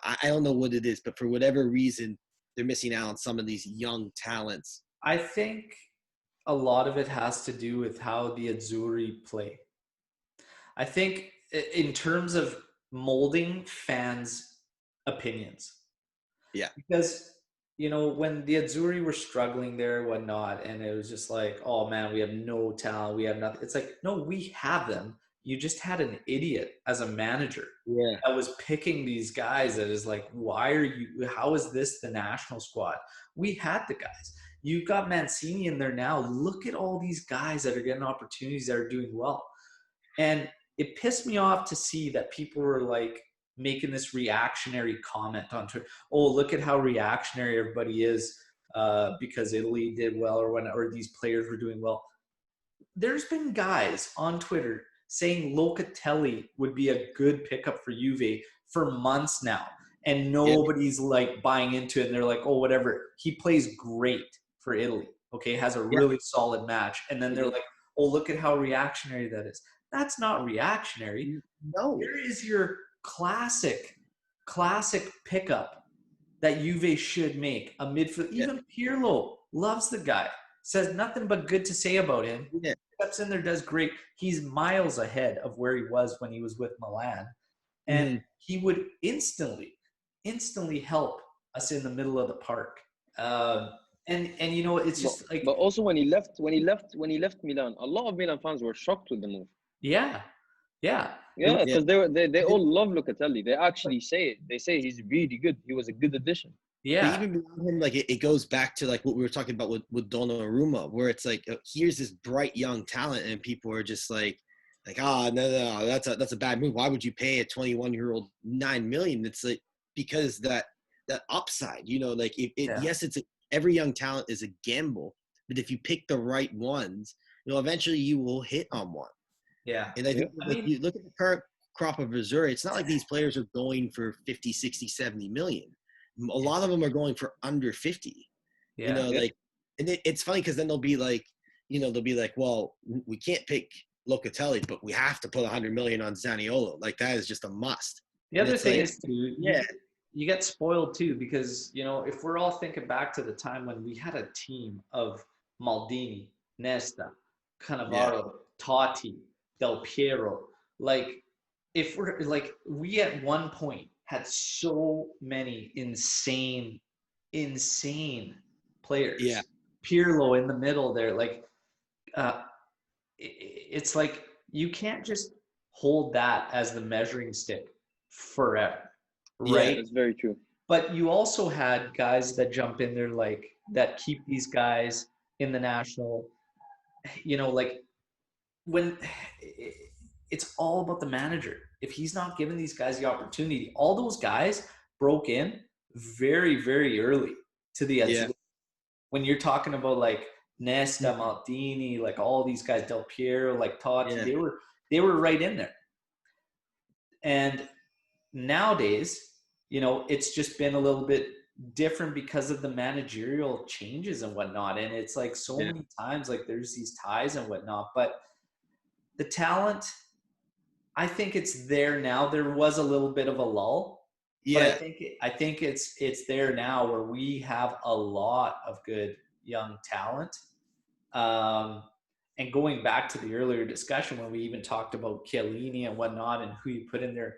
C: I don't know what it is, but for whatever reason, they're missing out on some of these young talents.
A: I think a lot of it has to do with how the Azzurri play. I think in terms of molding fans' opinions.
C: Yeah.
A: Because when the Azzurri were struggling there and whatnot, and it was just like, oh man, we have no talent, we have nothing. It's like, no, we have them. You just had an idiot as a manager that was picking these guys that is like, how is this the national squad? We had the guys. You've got Mancini in there now. Look at all these guys that are getting opportunities that are doing well. And it pissed me off to see that people were like, making this reactionary comment on Twitter. Oh, look at how reactionary everybody is because Italy did well or these players were doing well. There's been guys on Twitter saying Locatelli would be a good pickup for Juve for months now, and nobody's like buying into it. And they're like, oh, whatever. He plays great for Italy. Okay, has a really solid match. And then they're like, oh, look at how reactionary that is. That's not reactionary.
C: No.
A: Where is your classic pickup that Juve should make? A midfield. Even Pirlo loves the guy. Says nothing but good to say about him.
C: Yeah.
A: Steps in there, does great. He's miles ahead of where he was when he was with Milan. And he would instantly help us in the middle of the park. And it's just
B: but also when he left Milan, a lot of Milan fans were shocked with the move.
A: Yeah,
B: because they all love Locatelli. They actually say it. They say he's really good. He was a good addition.
A: Yeah,
C: but even beyond him, like it goes back to like what we were talking about with Donnarumma, where it's like here's this bright young talent, and people are just like no, that's a bad move. Why would you pay a 21-year-old $9 million? It's like because that upside, yes, it's every young talent is a gamble, but if you pick the right ones, eventually you will hit on one.
A: Yeah.
C: And I think you look at the current crop of Azzurri, it's not like these players are going for 50, 60, 70 million. A lot of them are going for under 50. And it's funny because then they'll be like, well, we can't pick Locatelli, but we have to put 100 million on Zaniolo. Like that is just a must.
A: The other thing is too, you get spoiled too, because, if we're all thinking back to the time when we had a team of Maldini, Nesta, Cannavaro, Totti, Del Piero, if we're we at one point had so many insane players. Yeah. Pirlo in the middle there. It's like you can't just hold that as the measuring stick forever. Right?
B: Yeah, that's very true.
A: But you also had guys that jump in there that keep these guys in the national, when it's all about the manager. If he's not giving these guys the opportunity, all those guys broke in very, very early to the Azzurri. When you're talking about Nesta, Maldini, like all these guys, Del Piero, like Totti,
C: Yeah.
A: they were right in there. And nowadays, you know, it's just been a little bit different because of the managerial changes and whatnot. And it's like so many times, like there's these ties and whatnot, but the talent, I think it's there now. There was a little bit of a lull, but I think it's there now where we have a lot of good young talent. And going back to the earlier discussion when we even talked about Chiellini and whatnot and who you put in there,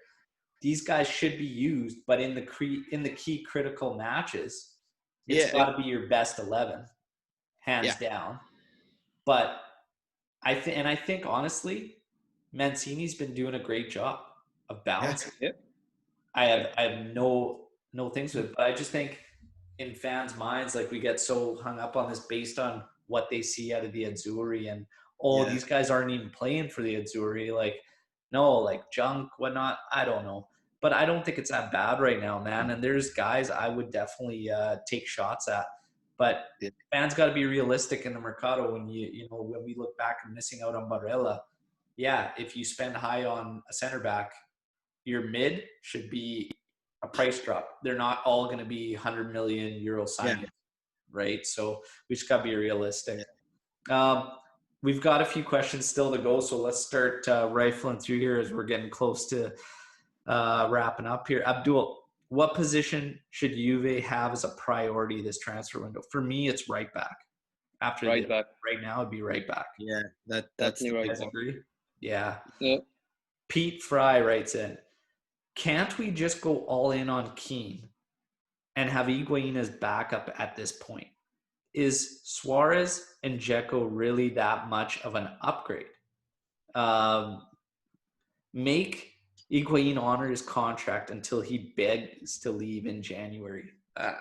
A: these guys should be used, but in the key critical matches, it's got to be your best 11, hands down. But I think honestly, Mancini's been doing a great job of balancing. I have no things with it, but I just think in fans' minds, like we get so hung up on this based on what they see out of the Azzurri and these guys aren't even playing for the Azzurri. Like, no, like junk, whatnot. I don't know. But I don't think it's that bad right now, man. And there's guys I would definitely take shots at. But fans got to be realistic in the Mercado when when we look back and missing out on Barella. Yeah, if you spend high on a center back, your mid should be a price drop. They're not all going to be 100 million euro signings, right? So we just got to be realistic. We've got a few questions still to go, so let's start rifling through here as we're getting close to wrapping up here. Abdul, what position should Juve have as a priority this transfer window? For me, it's right back. Right now, it'd be right back.
C: Yeah, that's the
B: right
C: big
B: back.
A: Agree? Yeah.
B: Yeah.
A: Pete Fry writes in, can't we just go all in on Keane and have Higuain as backup at this point? Is Suarez and Dzeko really that much of an upgrade? Make Higuain honor his contract until he begs to leave in January. I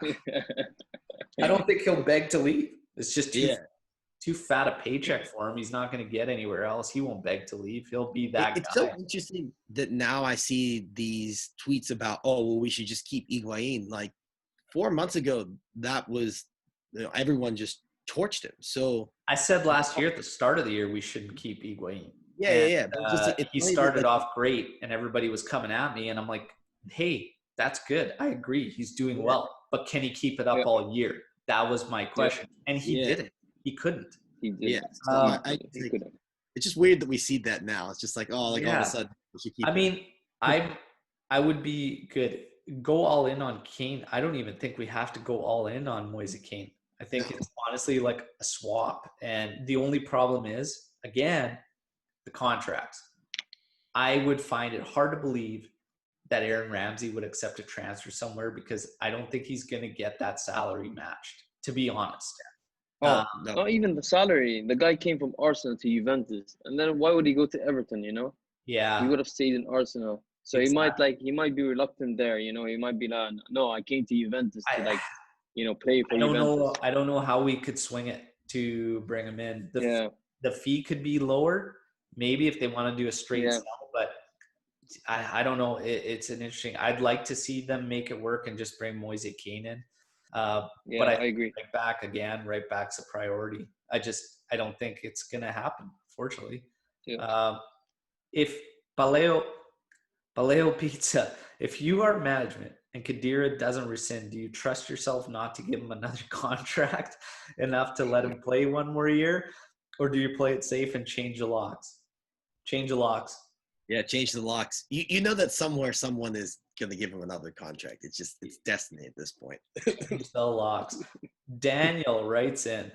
A: don't think he'll beg to leave. It's just too fat a paycheck for him. He's not going to get anywhere else. He won't beg to leave. He'll be that guy.
C: It's so interesting that now I see these tweets about, we should just keep Higuain. Like 4 months ago, that was, everyone just torched him. So
A: I said last year at the start of the year, we shouldn't keep Higuain. He started off great and everybody was coming at me and I'm like, hey, that's good. I agree. He's doing well, but can he keep it up all year? That was my question. And he didn't. He couldn't.
B: He did.
C: He couldn't. It's just weird that we see that now. It's just like, all of a sudden we should keep him.
A: I would be good. Go all in on Kane. I don't even think we have to go all in on Moise Kean. I think it's honestly like a swap. And the only problem is, again, the contracts. I would find it hard to believe that Aaron Ramsey would accept a transfer somewhere because I don't think he's going to get that salary matched, to be honest.
B: Not even the salary. The guy came from Arsenal to Juventus. And then why would he go to Everton,
A: Yeah.
B: He would have stayed in Arsenal. So he might be reluctant there, He might be like, no, I came to Juventus to play for Juventus.
A: I don't know how we could swing it to bring him in. The fee could be lower, maybe if they want to do a straight sell, but I don't know. It's an interesting. I'd like to see them make it work and just bring Moise Kean in. But I agree. Right back's a priority. I don't think it's gonna happen, fortunately.
B: Yeah.
A: If Paleo Pizza, if you are management and Khedira doesn't rescind, do you trust yourself not to give him another contract enough to let him play one more year? Or do you play it safe and change the locks? Change the locks.
C: Yeah, change the locks. You know that somewhere someone is going to give him another contract. It's destiny at this point.
A: Change the locks. Daniel writes in,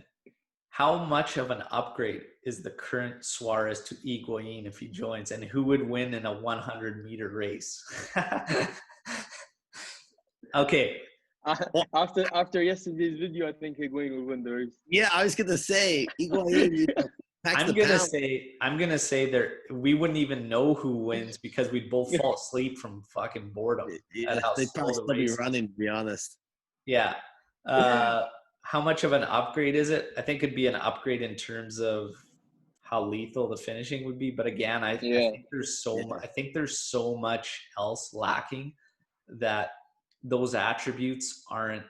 A: how much of an upgrade is the current Suarez to Higuain if he joins? And who would win in a 100-meter race? Okay.
B: After yesterday's video, I think Higuain will win the race.
C: Yeah, I was gonna say Higuain.
A: I'm gonna say that we wouldn't even know who wins because we'd both fall asleep from fucking boredom.
C: Yeah, they'd probably still be running, to be honest.
A: Yeah. How much of an upgrade is it? I think it'd be an upgrade in terms of how lethal the finishing would be. But again, I think there's so much else lacking that those attributes aren't.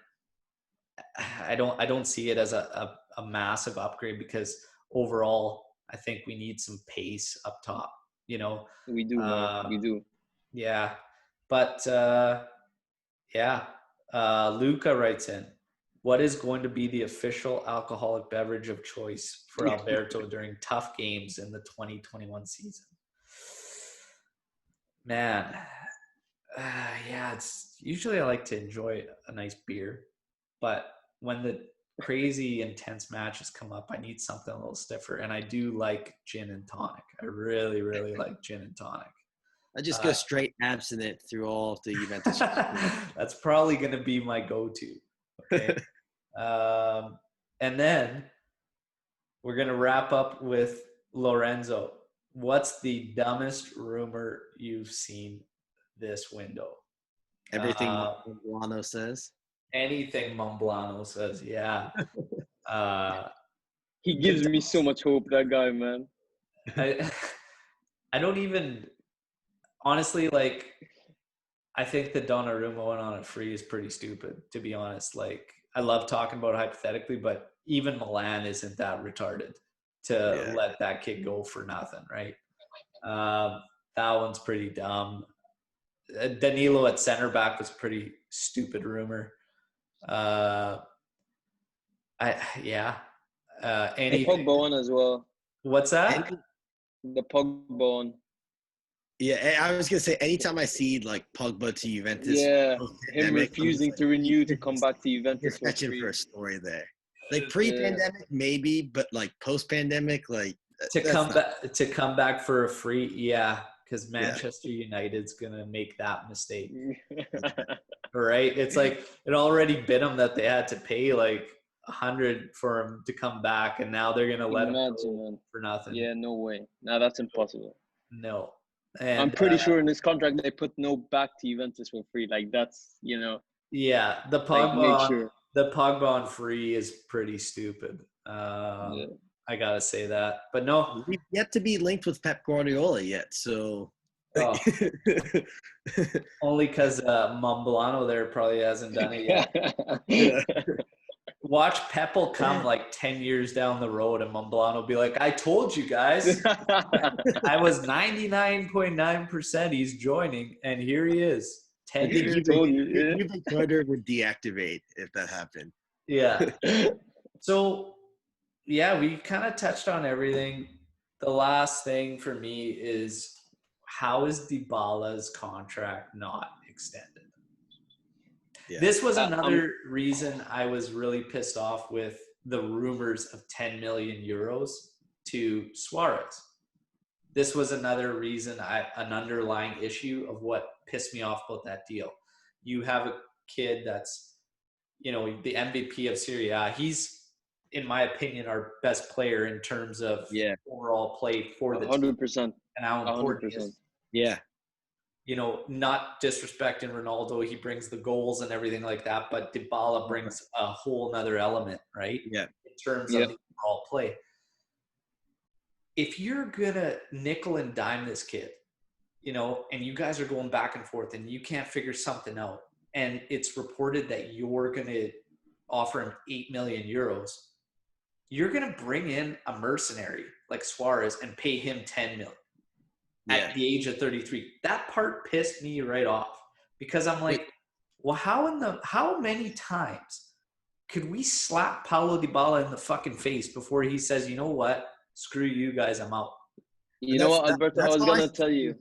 A: I don't see it as a a massive upgrade because overall, I think we need some pace up top. You know,
B: We do, man. We do.
A: Yeah, but Luca writes in, what is going to be the official alcoholic beverage of choice for Alberto during tough games in the 2021 season? Man, it's usually I like to enjoy a nice beer, but when the crazy intense matches come up, I need something a little stiffer, and I do like gin and tonic. I really, really like gin and tonic.
C: I just go straight abstinent through all of the Juventus.
A: That's probably going to be my go-to. Okay. And then we're going to wrap up with Lorenzo. What's the dumbest rumor you've seen this window?
C: Everything Momblano says.
A: Anything Momblano says, yeah.
B: He gives me so much hope, that guy, man.
A: I don't even... Honestly, like, I think the Donnarumma one on it free is pretty stupid, to be honest. Like, I love talking about it hypothetically, but even Milan isn't that retarded to let that kid go for nothing, right? That one's pretty dumb. Danilo at center back was pretty stupid rumor.
B: Pogba one as well.
A: What's that?
B: The Pogba one.
C: Yeah, I was gonna say anytime I see like Pogba to Juventus,
B: him refusing to renew to come back to Juventus.
C: You're fetching for a story there. Like pre-pandemic, maybe, but like post-pandemic, like
A: to come back for a free, because Manchester United's gonna make that mistake. Right? It's like it already bit them that they had to pay like 100 for him to come back, and now they're gonna let him go for nothing.
B: Yeah, no way. No, that's impossible.
A: No. And,
B: I'm pretty sure in this contract they put no back to Juventus for free. Like that's,
A: Yeah, the Pogba on free is pretty stupid. I gotta say that, but no,
C: we've yet to be linked with Pep Guardiola yet. So
A: only because Momblano there probably hasn't done it yet. Watch Pep will come like 10 years down the road and Momblano will be like, I told you guys. I was 99.9% he's joining, and here he is. 10 years.
C: Juve Carter would deactivate if that happened.
A: Yeah. So, we kind of touched on everything. The last thing for me is, how is Dybala's contract not extended? Yeah. This was another reason I was really pissed off with the rumors of 10 million euros to Suarez. This was another reason, an underlying issue of what pissed me off about that deal. You have a kid that's, the MVP of Serie A. He's, in my opinion, our best player in terms of overall play for the
B: 100%.
A: Team and how important he is.
C: Yeah.
A: Not disrespecting Ronaldo, he brings the goals and everything like that, but Dybala brings a whole nother element, right?
C: Yeah.
A: In terms of the overall play. If you're gonna nickel and dime this kid, and you guys are going back and forth and you can't figure something out, and it's reported that you're gonna offer him 8 million euros, you're gonna bring in a mercenary like Suarez and pay him 10 million. At the age of 33. That part pissed me right off, because I'm like, well, how many times could we slap Paulo Dybala in the fucking face before he says, you know what, screw you guys, I'm out?
B: You know what, Alberto, I was going to tell you.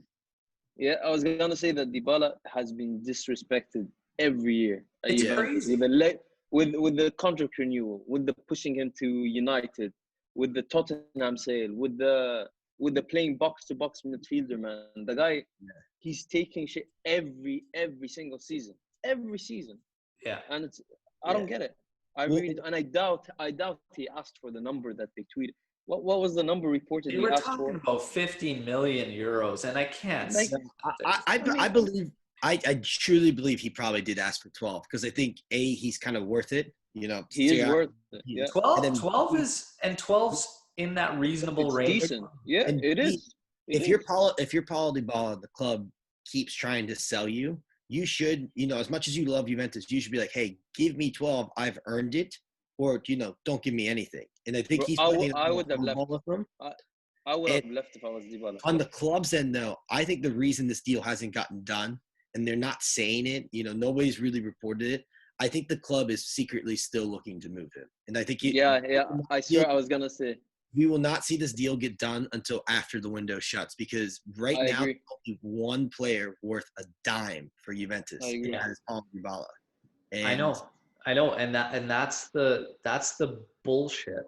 B: Yeah, I was going to say that Dybala has been disrespected every year.
A: It's crazy.
B: With the contract renewal, with the pushing him to United, with the Tottenham sale, with the playing box-to-box midfielder, man. The guy, he's taking shit every single season. Every season.
A: Yeah.
B: And I don't get it. I doubt he asked for the number that they tweeted. What was the number reported
A: they were talking about 15 million euros, and I can't.
C: I truly believe he probably did ask for 12, because I think he's kind of worth it.
B: He is worth it. Yeah.
A: 12's in that reasonable range.
B: Decent. Yeah, and it is.
C: If you're Paulo Dybala, the club keeps trying to sell you, you should, as much as you love Juventus, you should be like, hey, give me 12. I've earned it. or don't give me anything. And I think
B: Bro,
C: he's playing
B: I would have left.
C: with them.
B: I would have
C: And
B: left if I was Dybala.
C: on the club's end, though, I think the reason this deal hasn't gotten done, and they're not saying it, nobody's really reported it. I think the club is secretly still looking to move him, and I think
B: I swear I was gonna say.
C: We will not see this deal get done until after the window shuts, because right now
B: agree.
C: there's only one player worth a dime for Juventus,
B: I agree.
C: and that is Paulo Dybala. And
A: I know, and that's the bullshit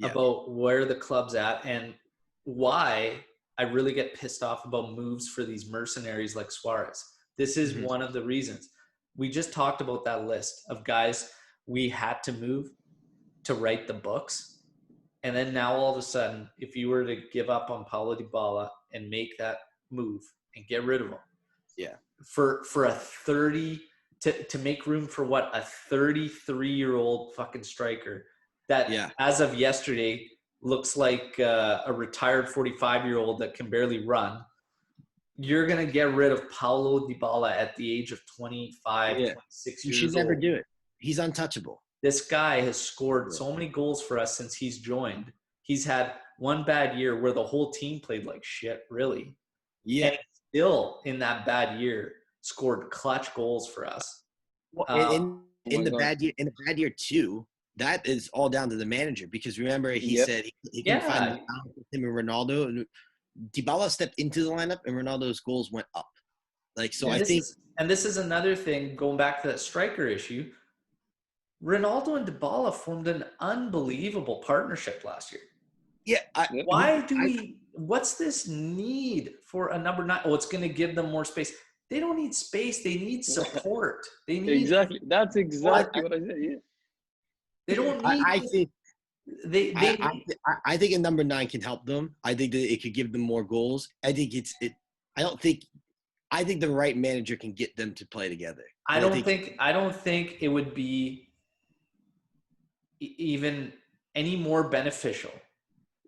A: about where the club's at and why I really get pissed off about moves for these mercenaries like Suarez. This is one of the reasons. We just talked about that list of guys we had to move to write the books. And then now all of a sudden, if you were to give up on Paulo Dybala and make that move and get rid of him, for a 30 to make room for what, a 33-year-old fucking striker that as of yesterday looks like a retired 45-year-old that can barely run. You're gonna get rid of Paulo Dybala at the age of 25, 26 years old.
C: You should never do it. He's untouchable.
A: This guy has scored so many goals for us since he's joined. He's had one bad year where the whole team played like shit, really.
C: Yeah.
A: And still, in that bad year, scored clutch goals for us.
C: Well, in the bad year too, that is all down to the manager, because remember he said he can find the balance with him and Ronaldo. And Dybala stepped into the lineup and Ronaldo's goals went up.
A: This is another thing, going back to that striker issue. Ronaldo and Dybala formed an unbelievable partnership last year. What's this need for a number 9? Oh, it's going to give them more space. They don't need space. They need support. They need
B: exactly. That's exactly what I said. Yeah.
A: They don't need.
C: I think a number 9 can help them. I think that it could give them more goals. I think I think the right manager can get them to play together.
A: I don't think it would be even any more beneficial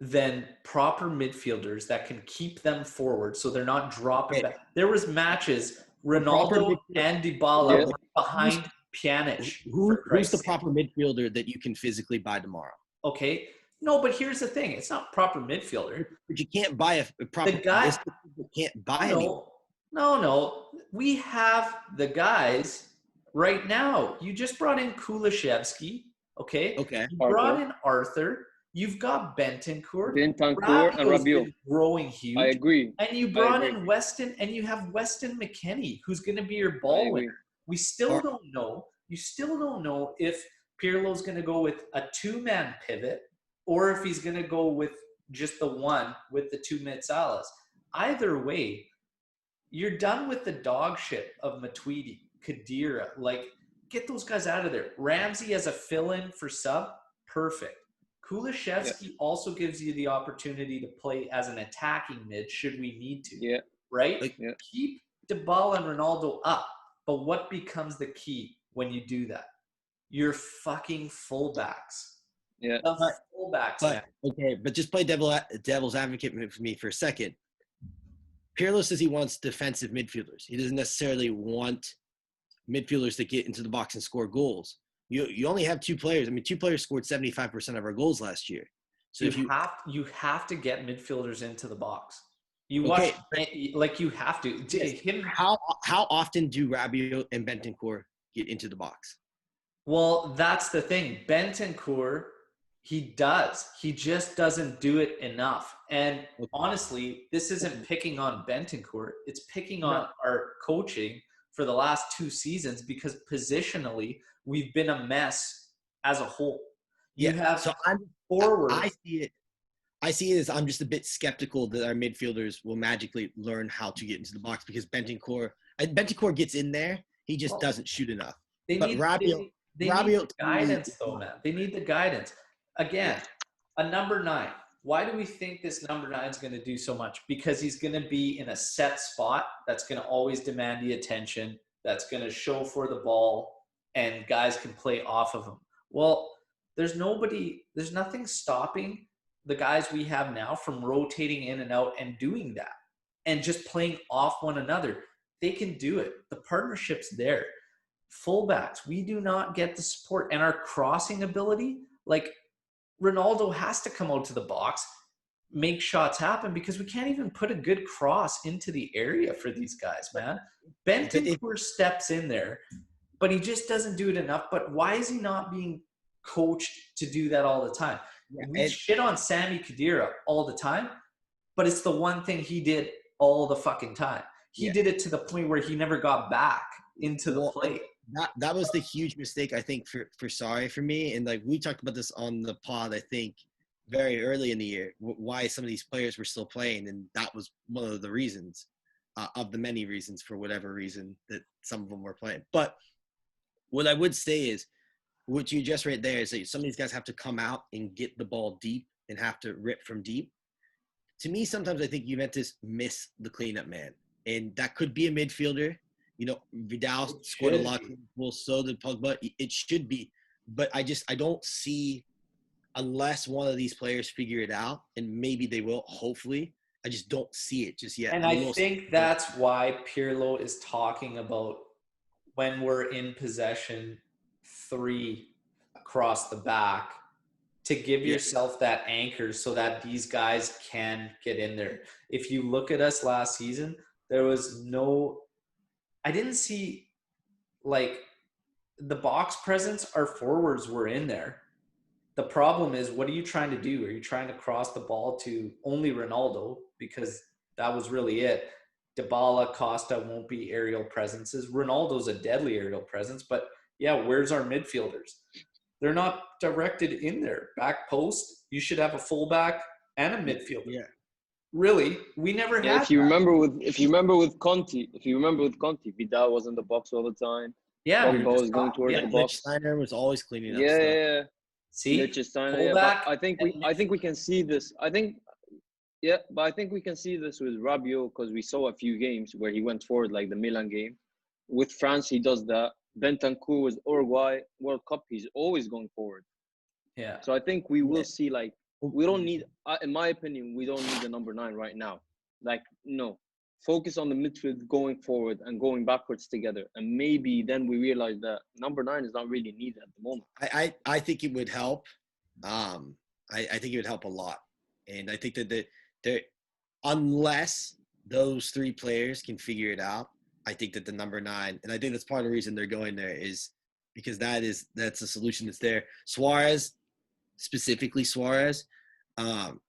A: than proper midfielders that can keep them forward so they're not dropping back. There was matches Ronaldo and Dybala were behind Pjanic.
C: Who's the proper midfielder that you can physically buy tomorrow?
A: Okay. No, but here's the thing. It's not proper midfielder.
C: But you can't buy a proper midfielder. You can't buy anyone.
A: No. We have the guys right now. You just brought in Kulishevsky. Okay.
C: You
A: brought in Arthur. You've got Bentancur
B: and Rabiot
A: growing huge.
B: I agree.
A: And you brought in Weston, and you have Weston McKennie, who's going to be your ball winner. We still don't know. You still don't know if Pirlo's going to go with a 2-man pivot or if he's going to go with just the one with the 2 mid-salas. Either way, you're done with the dog shit of Matuidi, Khedira. Like, get those guys out of there. Ramsey as a fill-in for sub, perfect. Kulishevsky also gives you the opportunity to play as an attacking mid should we need to.
B: Yeah.
A: Right? Keep Dybala and Ronaldo up. But what becomes the key when you do that? Your fucking fullbacks.
B: Yeah.
A: The fullbacks.
C: But just play devil's advocate for me for a second. Pirlo says he wants defensive midfielders. He doesn't necessarily want midfielders that get into the box and score goals. You only have 2 players. I mean, 2 players scored 75% of our goals last year. So
A: you have to get midfielders into the box. You watch you have to.
C: How often do Rabiot and Bentancur get into the box?
A: Well, that's the thing. Bentancur, he does. He just doesn't do it enough. And honestly, this isn't picking on Bentancur. It's picking on our coaching for the last 2 seasons because positionally we've been a mess as a whole.
C: I'm forward. I see it as I'm just a bit skeptical that our midfielders will magically learn how to get into the box because Bentancur gets in there. He just doesn't shoot enough.
A: They need the guidance, though, man. They need the guidance. Again, a number 9. Why do we think this number 9 is going to do so much? Because he's going to be in a set spot that's going to always demand the attention, that's going to show for the ball, and guys can play off of him. Well, there's nothing stopping the guys we have now from rotating in and out and doing that and just playing off one another. They can do it. The partnership's there. fullbacks. We do not get the support, and our crossing ability, like Ronaldo has to come out to the box, make shots happen, because we can't even put a good cross into the area for these guys, man. Bentancur steps in there, but he just doesn't do it enough. But why is he not being coached to do that all the time?
C: Yeah,
A: we shit on Sami Khedira all the time, but it's the one thing he did all the fucking time. He did it to the point where he never got back into the play.
C: That was the huge mistake, I think, for Sarri for me. And like we talked about this on the pod, I think, very early in the year, why some of these players were still playing. And that was one of the reasons, of the many reasons, for whatever reason, that some of them were playing. But what I would say is, what you just read there is that some of these guys have to come out and get the ball deep and have to rip from deep. To me, sometimes I think Juventus miss the cleanup man. And that could be a midfielder. You know, Vidal scored a lot. Well, so did Pogba. It should be. But I don't see, unless one of these players figure it out, and maybe they will, hopefully, I just don't see it just yet.
A: And I think that's why Pirlo is talking about, when we're in possession, 3 across the back, to give yourself that anchor so that these guys can get in there. If you look at us last season, there was I didn't see, like, the box presence. Our forwards were in there. The problem is, what are you trying to do? Are you trying to cross the ball to only Ronaldo? Because that was really it. Dybala, Costa won't be aerial presences. Ronaldo's a deadly aerial presence, but yeah, where's our midfielders? They're not directed in there. Back post, you should have a fullback and a midfielder.
C: Yeah.
A: Really, we never had.
B: If you remember with Conte, Vidal was in the box all the time.
A: Yeah,
B: Pogba was going towards the box.
C: Steiner was always cleaning up
B: stuff.
C: Yeah.
A: See,
B: But I think we can see this. But I think we can see this with Rabiot, because we saw a few games where he went forward, like the Milan game. With France, he does that. Bentancur with Uruguay World Cup, he's always going forward.
A: Yeah.
B: So I think we will see, like, we don't need, in my opinion, we don't need the number 9 right now. Like, no. Focus on the midfield going forward and going backwards together. And maybe then we realize that number 9 is not really needed at the moment.
C: I think it would help. I think it would help a lot. And I think that unless those 3 players can figure it out, I think that the number 9, and I think that's part of the reason they're going there, is because that's a solution that's there. Specifically Suarez,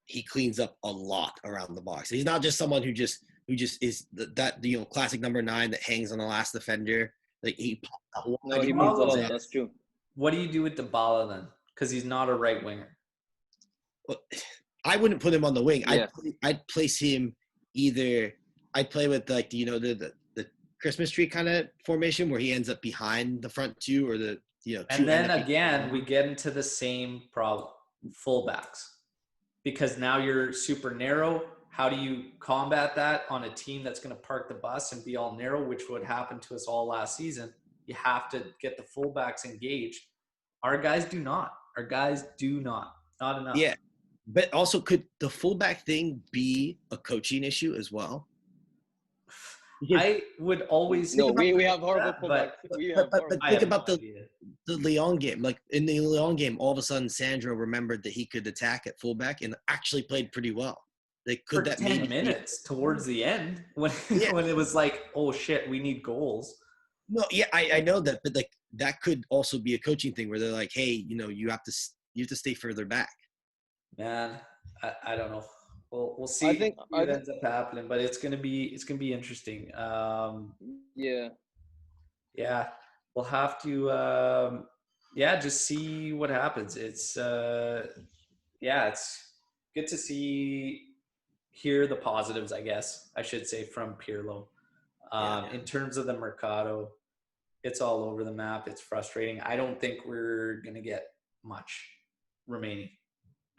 C: he cleans up a lot around the box. He's not just someone who just is that classic number 9 that hangs on the last defender. Like he
B: moves a lot. That's true.
A: What do you do with Dybala then? Because he's not a right winger.
C: Well, I wouldn't put him on the wing.
B: Yeah.
C: I'd place him either. I'd play with, like, the Christmas tree kind of formation where he ends up behind the front 2, or the
A: and then again we get into the same problem, fullbacks, because now you're super narrow. How do you combat that on a team that's going to park the bus and be all narrow, which would happen to us all last season? You have to get the fullbacks engaged. Our guys do not. Not enough.
C: Yeah, but also, could the fullback thing be a coaching issue as well?
A: I would always.
B: No, we have horrible fullbacks.
C: But think about the Lyon game. Like, in the Lyon game, all of a sudden Sandro remembered that he could attack at fullback and actually played pretty well.
A: For 10 minutes towards the end, when it was like, oh shit, we need goals.
C: No, yeah, I know that, but like that could also be a coaching thing where they're like, hey, you have to stay further back.
A: Man, I don't know. We'll see. I think what ends up happening, but it's gonna be interesting. Yeah, we'll have to just see what happens. It's it's good to hear the positives, I guess I should say, from Pirlo. In terms of the Mercado, it's all over the map. It's frustrating. I don't think we're gonna get much remaining.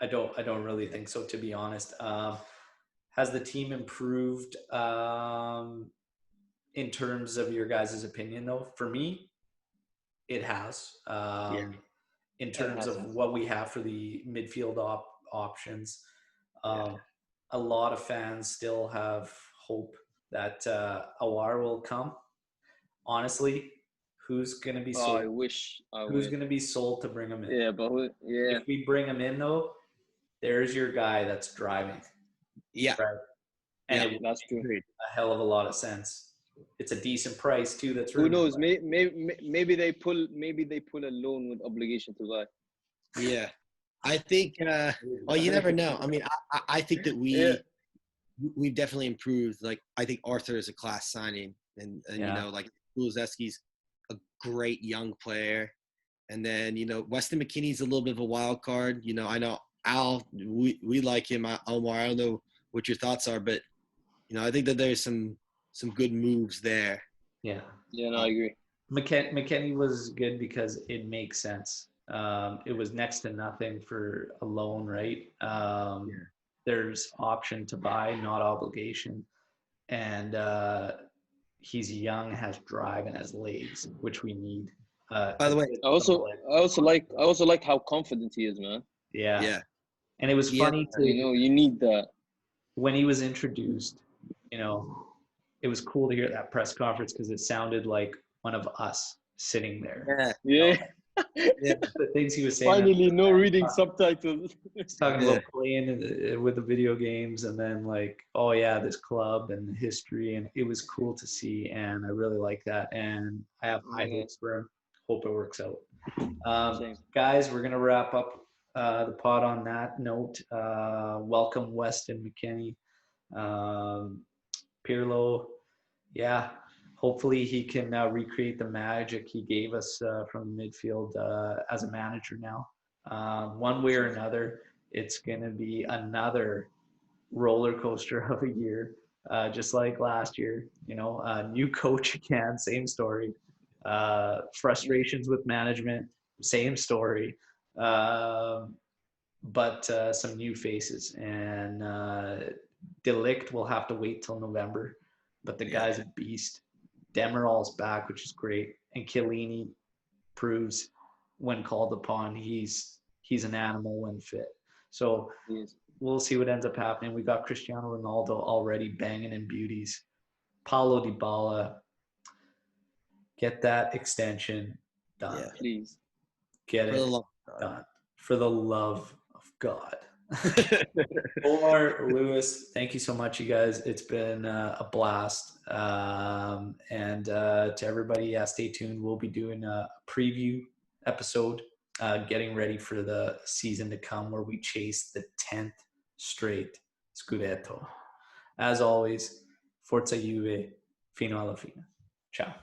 A: I don't really think so, to be honest. Has the team improved in terms of your guys' opinion, though? For me, it has. In terms of what we have for the midfield options. A lot of fans still have hope that Awar will come. Honestly, Who's going to be
B: Oh, I
A: sold?
B: wish I
A: Who's
B: would.
A: going to be sold to bring him in?
B: Yeah, but yeah,
A: If we bring him in, though, there's your guy that's driving.
C: Yeah.
A: Right. And
C: Yeah.
A: it
B: that's true.
A: makes a hell of a lot of sense. It's a decent price, too. That's
B: Who
A: really
B: knows? Maybe they pull a loan with obligation to buy.
C: Yeah. I think, well, you never know. I mean, I think that we've definitely improved. Like, I think Arthur is a class signing, and you know, like Kulizeski's a great young player, and then you know, Weston McKinney's a little bit of a wild card. You know, I know Al, we like him. Omar, I don't know what your thoughts are, but you know, I think that there's some good moves there.
A: Yeah.
B: Yeah, no, I agree.
A: McKenny was good because it makes sense. It was next to nothing for a loan, right? There's option to buy, not obligation. And he's young, has drive, and has legs, which we need.
C: By the way,
B: I also like how confident he is, man.
A: Yeah. And it was funny to,
B: you know, you need that.
A: When he was introduced, you know, it was cool to hear that press conference because it sounded like one of us sitting there.
B: Yeah.
A: The things he was saying.
B: Finally, no reading subtitles.
A: He's talking about playing with the video games, and then like, oh yeah, this club and the history, and it was cool to see, and I really like that, and I have high hopes for him. Hope it works out. Guys, we're gonna wrap up the pod on that note. Welcome Weston McKennie, Pirlo. Yeah, hopefully he can recreate the magic he gave us from the midfield as a manager now. One way or another, it's going to be another roller coaster of a year, just like last year. You know, new coach again, same story. Frustrations with management, same story. But some new faces. And Delict will have to wait till November. But the guy's a beast. Demiral's back, which is great. And Chiellini proves when called upon, he's an animal when fit. So we'll see what ends up happening. We got Cristiano Ronaldo already banging in beauties. Paulo Dybala, get that extension done.
B: Yeah, please.
A: Get it done. For the love of God. Omar, Lewis, thank you so much, you guys. It's been a blast. And to everybody, stay tuned. We'll be doing a preview episode, getting ready for the season to come where we chase the 10th straight Scudetto. As always, Forza Juve, fino alla fine. Ciao.